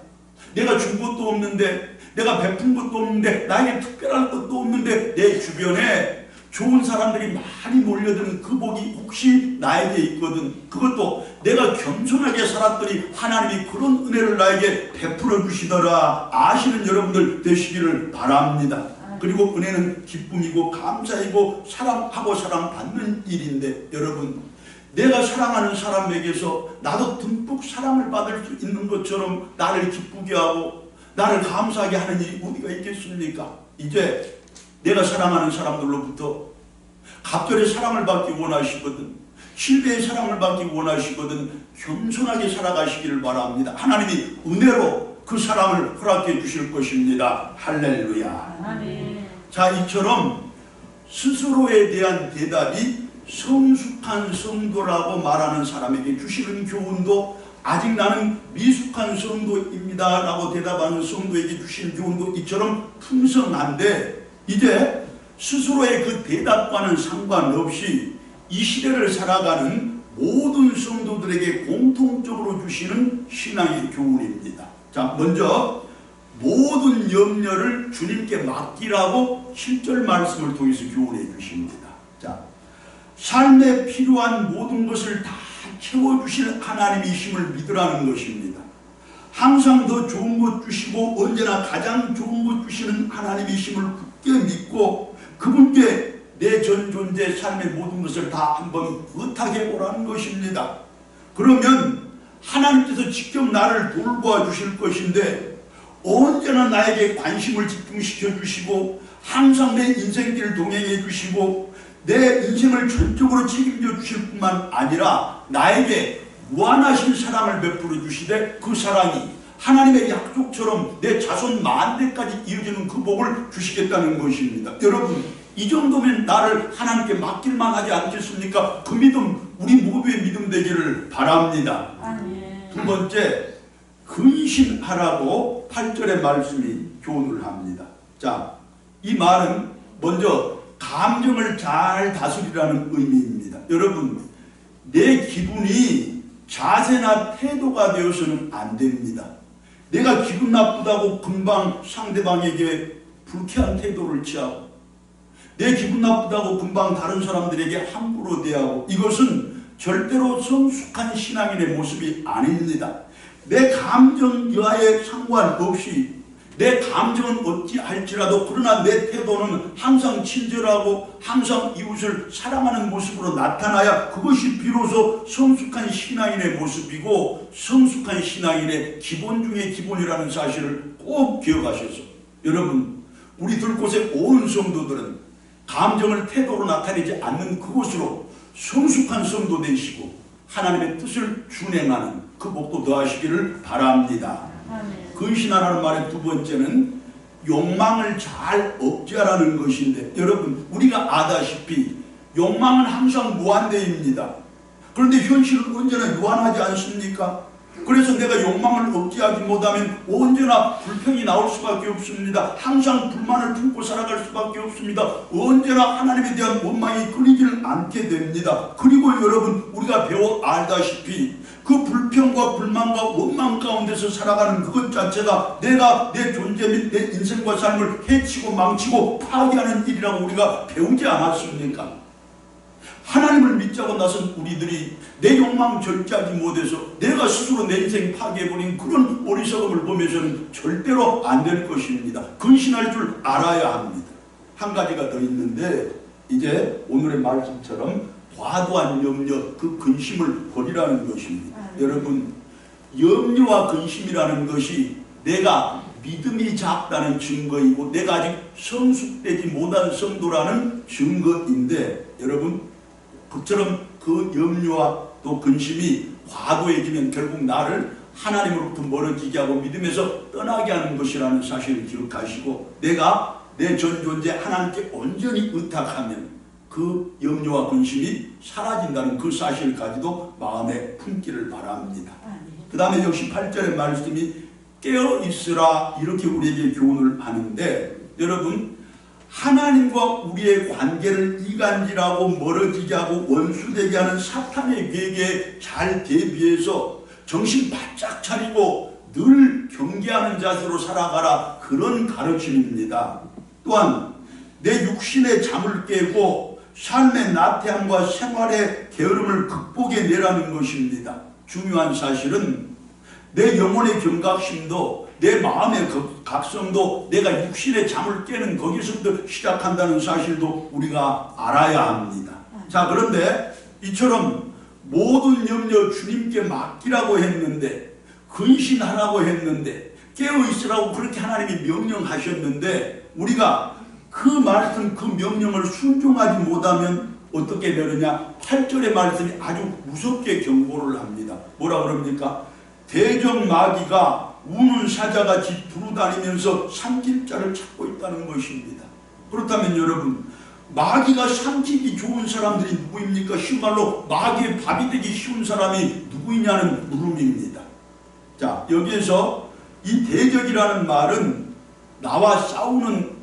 내가 준 것도 없는데, 내가 베푼 것도 없는데, 나에게 특별한 것도 없는데 내 주변에 좋은 사람들이 많이 몰려드는 그 복이 혹시 나에게 있거든. 그것도 내가 겸손하게 살았더니 하나님이 그런 은혜를 나에게 베풀어 주시더라 아시는 여러분들 되시기를 바랍니다. 그리고 은혜는 기쁨이고 감사이고 사랑하고 사랑받는 일인데, 여러분, 내가 사랑하는 사람에게서 나도 듬뿍 사랑을 받을 수 있는 것처럼 나를 기쁘게 하고 나를 감사하게 하는 일이 어디가 있겠습니까? 이제 내가 사랑하는 사람들로부터 갑절의 사랑을 받기 원하시거든, 신뢰의 사랑을 받기 원하시거든, 겸손하게 살아가시기를 바랍니다. 하나님이 은혜로 그 사랑을 허락해 주실 것입니다. 할렐루야. 아멘. 자, 이처럼 스스로에 대한 대답이 성숙한 성도라고 말하는 사람에게 주시는 교훈도, 아직 나는 미숙한 성도입니다 라고 대답하는 성도에게 주시는 교훈도 이처럼 풍성한데, 이제 스스로의 그 대답과는 상관없이 이 시대를 살아가는 모든 성도들에게 공통적으로 주시는 신앙의 교훈입니다. 자, 먼저 모든 염려를 주님께 맡기라고 7절 말씀을 통해서 교훈해 주십니다. 자, 삶에 필요한 모든 것을 다 채워주실 하나님이심을 믿으라는 것입니다. 항상 더 좋은 것 주시고 언제나 가장 좋은 것 주시는 하나님이심을 굳게 믿고 그분께 내 전 존재 삶의 모든 것을 다 한번 의탁해 보라는 것입니다. 그러면 하나님께서 직접 나를 돌보아 주실 것인데, 언제나 나에게 관심을 집중시켜 주시고 항상 내 인생길을 동행해 주시고 내 인생을 전적으로 책임져 주실 뿐만 아니라 나에게 무한하신 사랑을 베풀어 주시되 그 사랑이 하나님의 약속처럼 내 자손 만대까지 이어지는 그 복을 주시겠다는 것입니다. 여러분, 이 정도면 나를 하나님께 맡길만 하지 않겠습니까? 그 믿음, 우리 모두의 믿음 되기를 바랍니다. 아멘. 두 번째, 근신하라고 8절의 말씀이 교훈을 합니다. 자, 이 말은 먼저 감정을 잘 다스리라는 의미입니다. 여러분, 내 기분이 자세나 태도가 되어서는 안 됩니다. 내가 기분 나쁘다고 금방 상대방에게 불쾌한 태도를 취하고, 내 기분 나쁘다고 금방 다른 사람들에게 함부로 대하고, 이것은 절대로 성숙한 신앙인의 모습이 아닙니다. 내 감정과에 상관없이 내 감정은 어찌할지라도 그러나 내 태도는 항상 친절하고 항상 이웃을 사랑하는 모습으로 나타나야 그것이 비로소 성숙한 신앙인의 모습이고 성숙한 신앙인의 기본 중에 기본이라는 사실을 꼭 기억하셔서 여러분, 우리 들곳의 온 성도들은 감정을 태도로 나타내지 않는 그곳으로 성숙한 성도 되시고 하나님의 뜻을 준행하는 그 복도 더하시기를 바랍니다. 근신하라는 말의 두 번째는 욕망을 잘 억제하라는 것인데, 여러분 우리가 아다시피 욕망은 항상 무한대입니다. 그런데 현실은 언제나 유한하지 않습니까? 그래서 내가 욕망을 억제하지 못하면 언제나 불평이 나올 수밖에 없습니다. 항상 불만을 품고 살아갈 수밖에 없습니다. 언제나 하나님에 대한 원망이 끊이질 않게 됩니다. 그리고 여러분, 우리가 배워 알다시피 그 불평과 불만과 원망 가운데서 살아가는 그것 자체가 내가 내 존재 및 내 인생과 삶을 해치고 망치고 파괴하는 일이라고 우리가 배우지 않았습니까? 하나님을 믿자고 나선 우리들이 내 욕망 절제하지 못해서 내가 스스로 내 인생 파괴해버린 그런 어리석음을 보면서는 절대로 안 될 것입니다. 근신할 줄 알아야 합니다. 한 가지가 더 있는데, 이제 오늘의 말씀처럼 과도한 염려, 그 근심을 버리라는 것입니다. 여러분, 염려와 근심이라는 것이 내가 믿음이 작다는 증거이고 내가 아직 성숙되지 못한 성도라는 증거인데, 여러분 그처럼 그 염려와 또 근심이 과도해지면 결국 나를 하나님으로부터 멀어지게 하고 믿음에서 떠나게 하는 것이라는 사실을 기억하시고, 내가 내 전 존재 하나님께 온전히 의탁하면 그 염려와 근심이 사라진다는 그 사실까지도 마음에 품기를 바랍니다. 그 다음에 역시 8절의 말씀이 깨어있으라 이렇게 우리에게 교훈을 하는데, 여러분 하나님과 우리의 관계를 이간질하고 멀어지게 하고 원수되게 하는 사탄의 계획에 잘 대비해서 정신 바짝 차리고 늘 경계하는 자세로 살아가라, 그런 가르침입니다. 또한 내 육신의 잠을 깨고 삶의 나태함과 생활의 게으름을 극복해내라는 것입니다. 중요한 사실은 내 영혼의 경각심도 내 마음의 각성도 내가 육신의 잠을 깨는 거기서부터 시작한다는 사실도 우리가 알아야 합니다. 자, 그런데 이처럼 모든 염려 주님께 맡기라고 했는데, 근신하라고 했는데, 깨어있으라고 그렇게 하나님이 명령하셨는데, 우리가 그 말씀, 그 명령을 순종하지 못하면 어떻게 되느냐? 8절의 말씀이 아주 무섭게 경고를 합니다. 뭐라 그럽니까? 대적 마귀가 우는 사자같이 두루다니면서 삼킬 자를 찾고 있다는 것입니다. 그렇다면 여러분, 마귀가 삼키기 좋은 사람들이 누구입니까? 쉬운 말로 마귀의 밥이 되기 쉬운 사람이 누구이냐는 물음입니다. 자, 여기에서 이 대적이라는 말은 나와 싸우는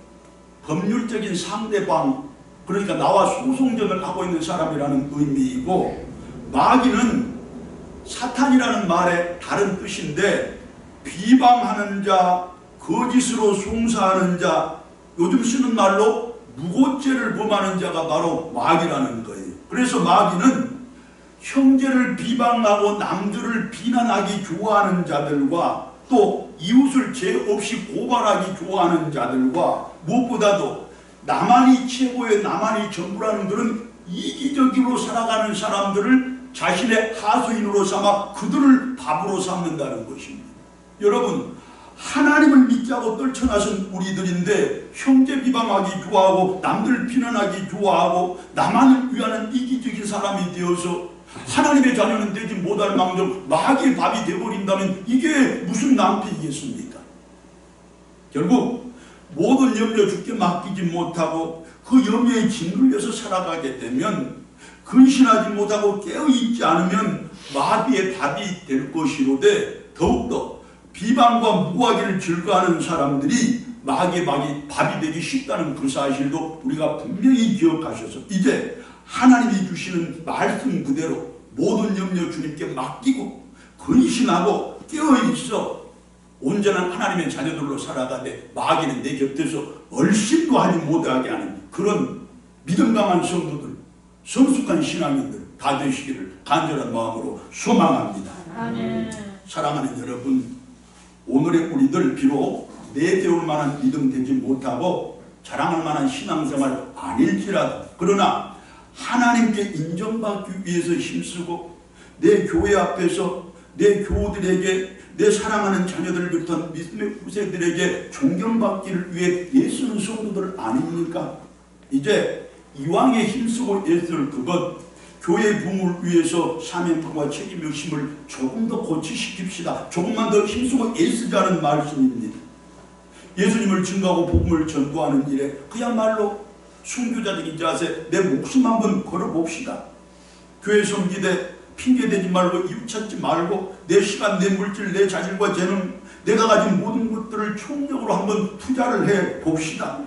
법률적인 상대방, 그러니까 나와 소송전을 하고 있는 사람이라는 의미이고, 마귀는 사탄이라는 말의 다른 뜻인데 비방하는 자, 거짓으로 송사하는 자, 요즘 쓰는 말로 무고죄를 범하는 자가 바로 마귀라는 거예요. 그래서 마귀는 형제를 비방하고 남들을 비난하기 좋아하는 자들과 또 이웃을 죄 없이 고발하기 좋아하는 자들과 무엇보다도 나만이 최고의 나만이 전부라는 그런 이기적으로 살아가는 사람들을 자신의 하수인으로 삼아 그들을 밥으로 삼는다는 것입니다. 여러분, 하나님을 믿자고 떨쳐나선 우리들인데 형제 비방하기 좋아하고 남들 비난하기 좋아하고 나만을 위하는 이기적인 사람이 되어서 하나님의 자녀는 되지 못할 망정 마귀의 밥이 되어버린다면 이게 무슨 낭패이겠습니까? 결국 모든 염려 주께 맡기지 못하고 그 염려에 짓눌려서 살아가게 되면, 근신하지 못하고 깨어있지 않으면 마귀의 밥이 될 것이로되, 더욱더 비방과 무고하기를 즐거워하는 사람들이 마귀의 밥이 되기 쉽다는 그 사실도 우리가 분명히 기억하셔서 이제 하나님이 주시는 말씀 그대로 모든 염려 주님께 맡기고 근신하고 깨어있어 온전한 하나님의 자녀들로 살아가되 마귀는 내 곁에서 얼씬도 하지 못하게 하는 그런 믿음 강한 성도들, 성숙한 신앙인들 다 되시기를 간절한 마음으로 소망합니다. 아멘. 사랑하는 여러분, 오늘의 우리들 비록 내세울 만한 믿음 되지 못하고 자랑할 만한 신앙생활 아닐지라도, 그러나 하나님께 인정받기 위해서 힘쓰고 내 교회 앞에서 내 교우들에게, 내 사랑하는 자녀들을 비롯한 믿음의 후세들에게 존경받기를 위해 애쓰는 성도들 아닙니까? 이제 이왕에 힘쓰고 애쓸 그것, 교회 부흥을 위해서 사명과 책임의식을 조금 더 고치시킵시다. 조금만 더 힘쓰고 애쓰자는 말씀입니다. 예수님을 증거하고 복음을 전도하는 일에 그야말로 순교자적인 자세, 내 목숨 한번 걸어봅시다. 교회 섬기되 핑계대지 말고, 이웃 찾지 말고, 내 시간, 내 물질, 내 자질과 재능, 내가 가진 모든 것들을 총력으로 한번 투자를 해 봅시다.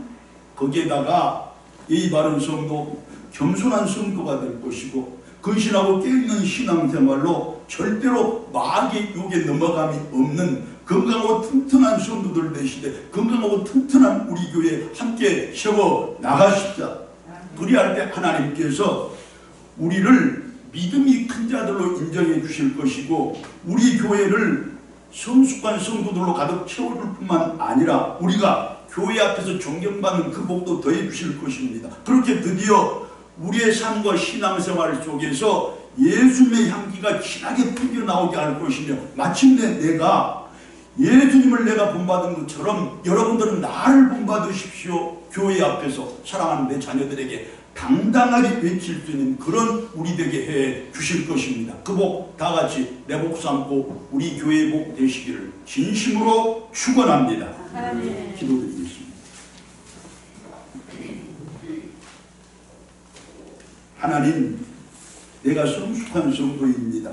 거기에다가 예의 바른 성도, 겸손한 성도가 될 것이고, 근신하고 깨어있는 신앙생활로 절대로 마귀의 유혹에 넘어감이 없는 건강하고 튼튼한 성도들 되시되, 건강하고 튼튼한 우리 교회에 함께 세워 나가십시다. 그리할 때 하나님께서 우리를 믿음이 큰 자들로 인정해 주실 것이고, 우리 교회를 성숙한 성도들로 가득 채워줄 뿐만 아니라 우리가 교회 앞에서 존경받는 그 복도 더해 주실 것입니다. 그렇게 드디어 우리의 삶과 신앙생활 속에서 예수님의 향기가 진하게 풍겨나오게 할 것이며, 마침내 내가 예수님을 내가 본받은 것처럼 여러분들은 나를 본받으십시오. 교회 앞에서 사랑하는 내 자녀들에게 당당하게 외칠 수 있는 그런 우리 되게 해 주실 것입니다. 그 복 다 같이 내 복 삼고 우리 교회의 복 되시기를 진심으로 축원합니다. 기도드리겠습니다. 하나님, 내가 성숙한 성도입니다.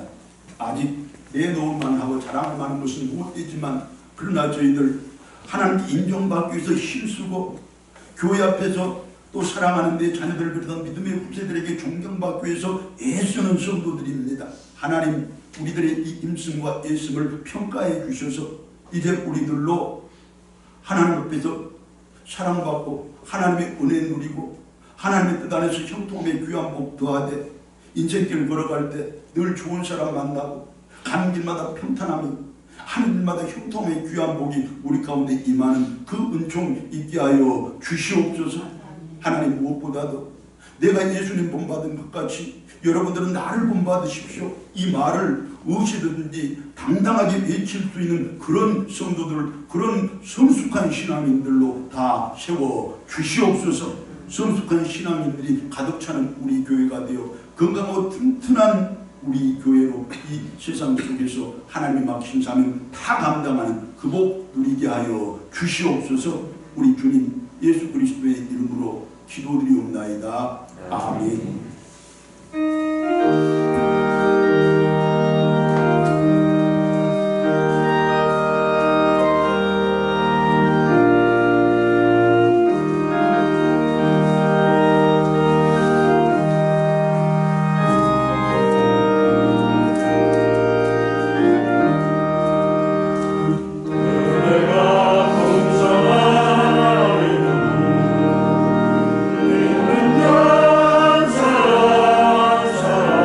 아직 내놓을만 하고 자랑할 만한 것은 못 되지만, 그러나 저희들 하나님께 인정받기 위해서 힘쓰고 교회 앞에서 또 사랑하는 내 자녀들을 비롯한 믿음의 후세들에게 존경받기 위해서 애쓰는 성도들입니다. 하나님, 우리들의 이 힘씀과 애씀을 평가해 주셔서 이제 우리들로 하나님 앞에서 사랑받고 하나님의 은혜 누리고 하나님의 뜻 안에서 형통함의 귀한 복 더하되 인생길 걸어갈 때 늘 좋은 사람 만나고 가는 길마다 평탄함이, 하는 일마다 형통함의 귀한 복이 우리 가운데 임하는 그 은총 있게 하여 주시옵소서. 하나님, 무엇보다도 내가 예수님 본받은 것 같이 여러분들은 나를 본받으십시오. 이 말을 무엇이든지 당당하게 외칠 수 있는 그런 성도들, 그런 성숙한 신앙인들로 다 세워 주시옵소서. 성숙한 신앙인들이 가득 차는 우리 교회가 되어 건강하고 튼튼한 우리 교회로 이 세상 속에서 하나님이 맡기신 사명 다 감당하는 그 복 누리게 하여 주시옵소서. 우리 주님 예수 그리스도의 이름으로 기도드리옵나이다. 아멘. 사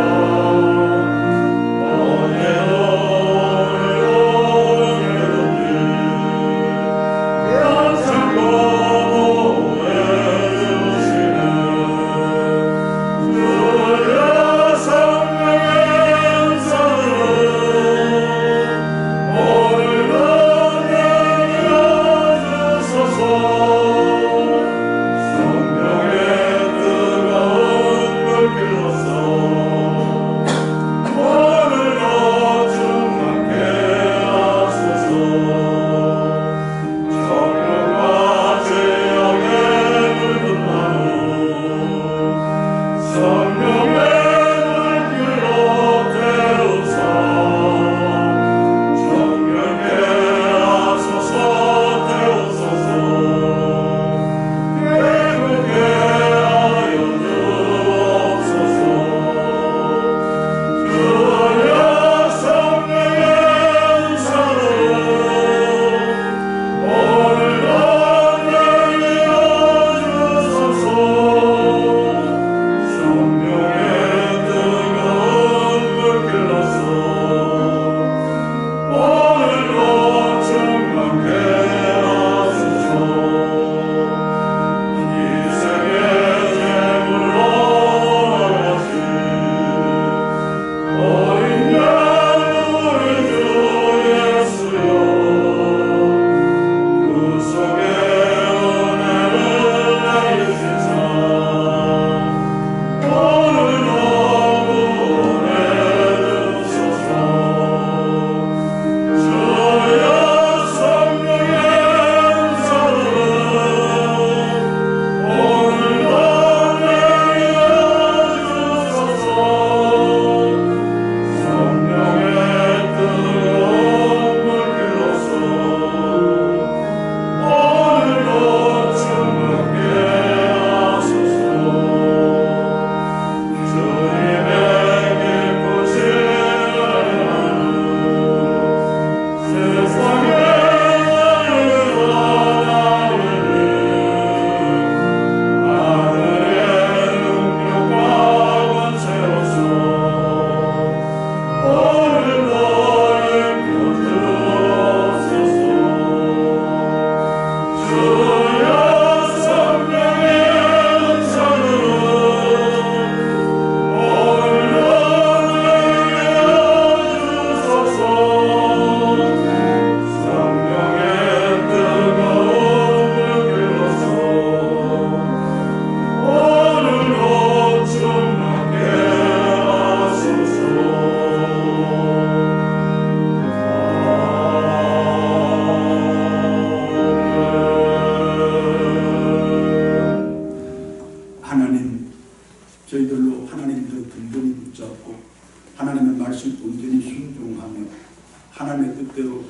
하나님의 뜻대로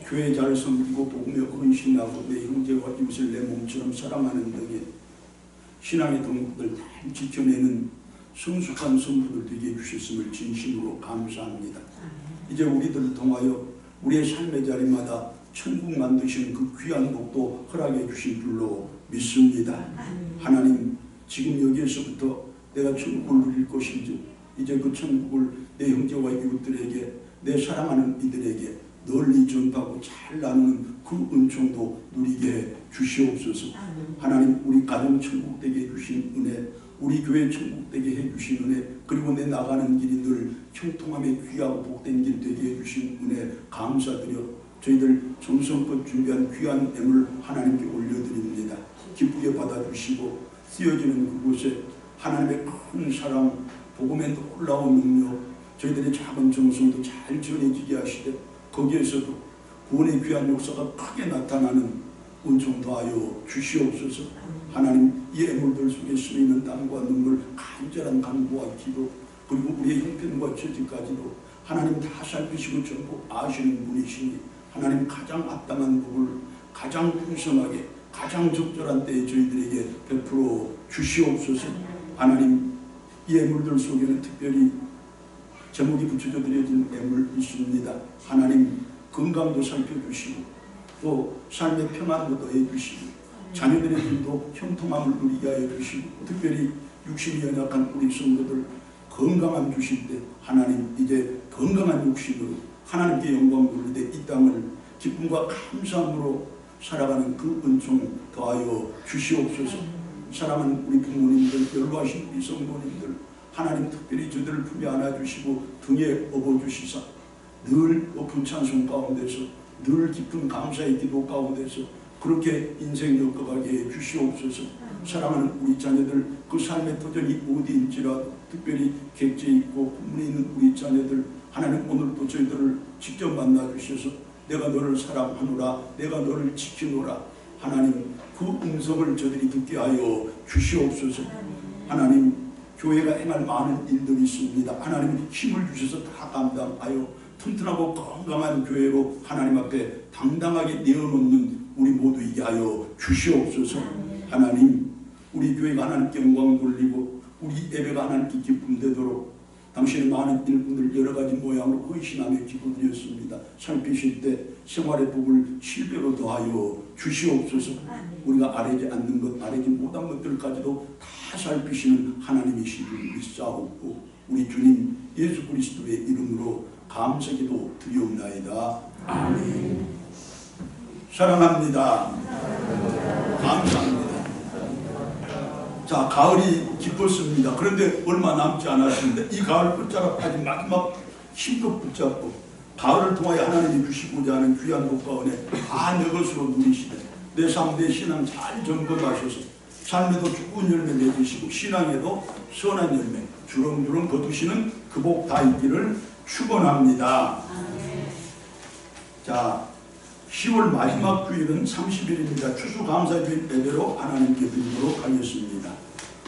교회 잘 섬기고 복음에 헌신하고 내 형제와 이웃을 내 몸처럼 사랑하는 등의 신앙의 덕목들 잘 지켜내는 성숙한 성도들 되게 해주셨음을 진심으로 감사합니다. 이제 우리들을 통하여 우리의 삶의 자리마다 천국 만드시는 그 귀한 복도 허락해 주신 줄로 믿습니다. 하나님, 지금 여기에서부터 내가 천국을 누릴 것인지 이제 그 천국을 내 형제와 이웃들에게 내 사랑하는 이들에게 널리 전하고 잘 나누는 그 은총도 누리게 해 주시옵소서. 하나님, 우리 가정 천국 되게 해주신 은혜, 우리 교회 천국 되게 해주신 은혜, 그리고 내 나가는 길이 늘 형통함에 귀하고 복된 길 되게 해주신 은혜 감사드려 저희들 정성껏 준비한 귀한 애물 하나님께 올려드립니다. 기쁘게 받아주시고 쓰여지는 그곳에 하나님의 큰 사랑, 복음의 놀라운 능력, 저희들의 작은 정성도 잘 전해지게 하시되 거기에서도 구원의 귀한 역사가 크게 나타나는 은총 더하여 주시옵소서. 하나님, 이 애물들 속에 쓰이는 땀과 눈물, 간절한 간구와 기도, 그리고 우리의 형편과 처지까지도 하나님 다 살피시고 전부 아시는 분이시니 하나님 가장 합당한 복을 가장 풍성하게 가장 적절한 때에 저희들에게 베풀어 주시옵소서. 하나님, 이 애물들 속에는 특별히 제목이 붙여져 드려진 애물 있습니다. 하나님, 건강도 살펴주시고 또 삶의 평안도 더해주시고 자녀들의 길도 형통함을 누리게 하여 주시고 특별히 육신이 연약한 우리 성도들 건강함 주실 때 하나님, 이제 건강한 육신으로 하나님께 영광 돌리되 이 땅을 기쁨과 감사함으로 살아가는 그 은총 더하여 주시옵소서. 사랑하는 우리 부모님들, 연로하신 우리 성도님들, 하나님 특별히 저들을 품에 안아주시고 등에 업어주시사 늘 높은 찬송 가운데서 늘 깊은 감사의 기도 가운데서 그렇게 인생 엮어가게 해 주시옵소서. 사랑하는 우리 자녀들, 그 삶의 도전이 어디인지라도 특별히 객지에 있고 본문에 있는 우리 자녀들, 하나님 오늘도 저희들을 직접 만나 주셔서 내가 너를 사랑하노라, 내가 너를 지키노라, 하나님 그 음성을 저들이 듣게 하여 주시옵소서. 하나님, 교회가 행할 많은 일들이 있습니다. 하나님 힘을 주셔서 다 감당하여 튼튼하고 건강한 교회로 하나님 앞에 당당하게 내어놓는 우리 모두 있게 하여 주시옵소서. 하나님, 우리 교회가 하나님께 영광 돌리고 우리 예배가 하나님께 기쁨 되도록 당신의 많은 일꾼들 여러 가지 모양으로 헌신하며 기도드렸습니다. 살피실 때 생활의 복을 7배로 더하여 주시옵소서. 우리가 아뢰지 않는 것, 아뢰지 못한 것들까지도 다 살피시는 하나님이신 줄 믿사옵고 우리 주님 예수 그리스도의 이름으로 감사기도 드리옵나이다. 아멘. 사랑합니다. 감사합니다. 자, 가을이 깊었습니다. 그런데 얼마 남지 않았습니다. 이 가을 붙잡아까지 마지막 힘껏 붙잡고 가을을 통하여 하나님이 주시고자 하는 귀한 복 가운데 다 내 것으로 누리시되 내 삶, 내 신앙 잘 점검하셔서 삶에도 좋은 열매 맺으시고 신앙에도 선한 열매 주렁주렁 거두시는 그 복 다 있기를 축원합니다. 자, 10월 마지막 주일은 30일입니다. 추수감사주일 예배로 하나님께 드리도록 하겠습니다.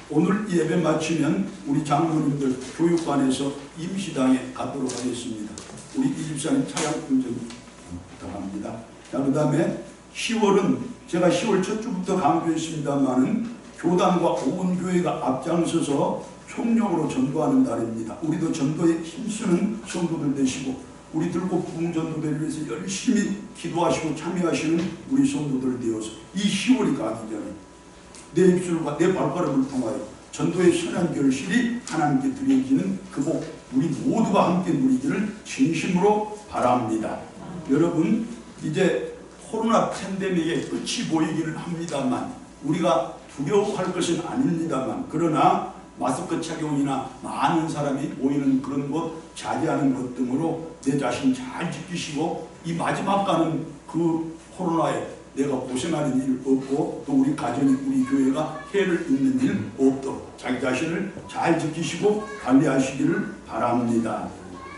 오늘 예배 마치면 우리 장로님들 교육관에서 임시당에 가도록 하겠습니다. 우리 이집사님 차량 운전 부탁합니다. 자, 그 다음에 10월은 제가 10월 첫 주부터 강조했습니다만은 교단과 온 교회가 앞장서서 총력으로 전도하는 달입니다. 우리도 전도에 힘쓰는 성도들 되시고 우리 들고 부흥전도대를 위해서 열심히 기도하시고 참여하시는 우리 성도들 되어서 이 10월이 가기 전에 내 입술과 내 발걸음을 통하여 전도의 선한 결실이 하나님께 드려지는 그 복 우리 모두가 함께 누리기를 진심으로 바랍니다. 여러분, 이제 코로나 팬데믹의 끝이 보이기는 합니다만 우리가 두려워할 것은 아닙니다만 그러나 마스크 착용이나 많은 사람이 모이는 그런 곳 자제하는 것 등으로 내 자신 잘 지키시고 이 마지막 가는 그 코로나에 내가 고생하는 일 없고 또 우리 가정이 우리 교회가 해를 입는 일 없도록 자기 자신을 잘 지키시고 관리하시기를 바랍니다.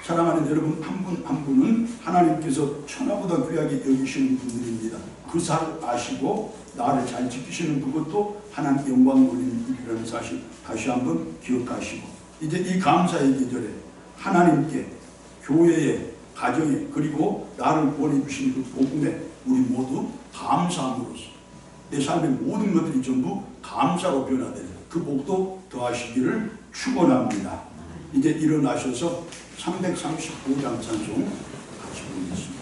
사랑하는 여러분 한 분 한 분은 하나님께서 천하보다 귀하게 여기시는 분들입니다. 그 사를 아시고 나를 잘 지키시는 그것도 하나님께 영광 돌리는 일이라는 사실 다시 한번 기억하시고 이제 이 감사의 계절에 하나님께 교회에 가정에 그리고 나를 보내주신 그 복음에 우리 모두 감사함으로써 내 삶의 모든 것들이 전부 감사로 변화되는 그 복도 더하시기를 축원합니다. 이제 일어나셔서 335장 찬송 같이 부르겠습니다.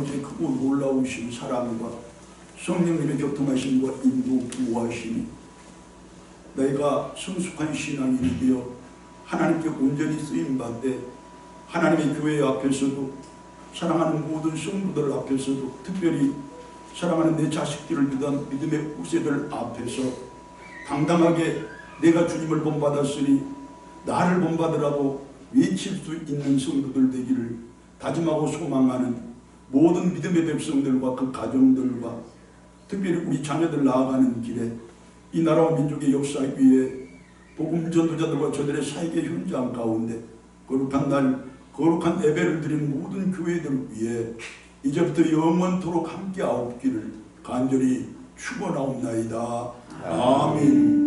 아버지의 크고 놀라우신 사랑과 성령님의 교통하심과 인도 구호하심이 내가 성숙한 신앙인이 되어 하나님께 온전히 쓰임받되 하나님의 교회 앞에서도 사랑하는 모든 성도들 앞에서도 특별히 사랑하는 내 자식들을 비롯한 믿음의 후세들 앞에서 당당하게 내가 주님을 본받았으니 나를 본받으라고 외칠 수 있는 성도들 되기를 다짐하고 소망하는 모든 믿음의 백성들과 그 가정들과 특별히 우리 자녀들 나아가는 길에 이 나라와 민족의 역사 위에 복음 전도자들과 저들의 사역의 현장 가운데 거룩한 날 거룩한 예배를 드리는 모든 교회들 위해 이제부터 영원토록 함께하옵기를 간절히 축원하옵나이다. 아멘.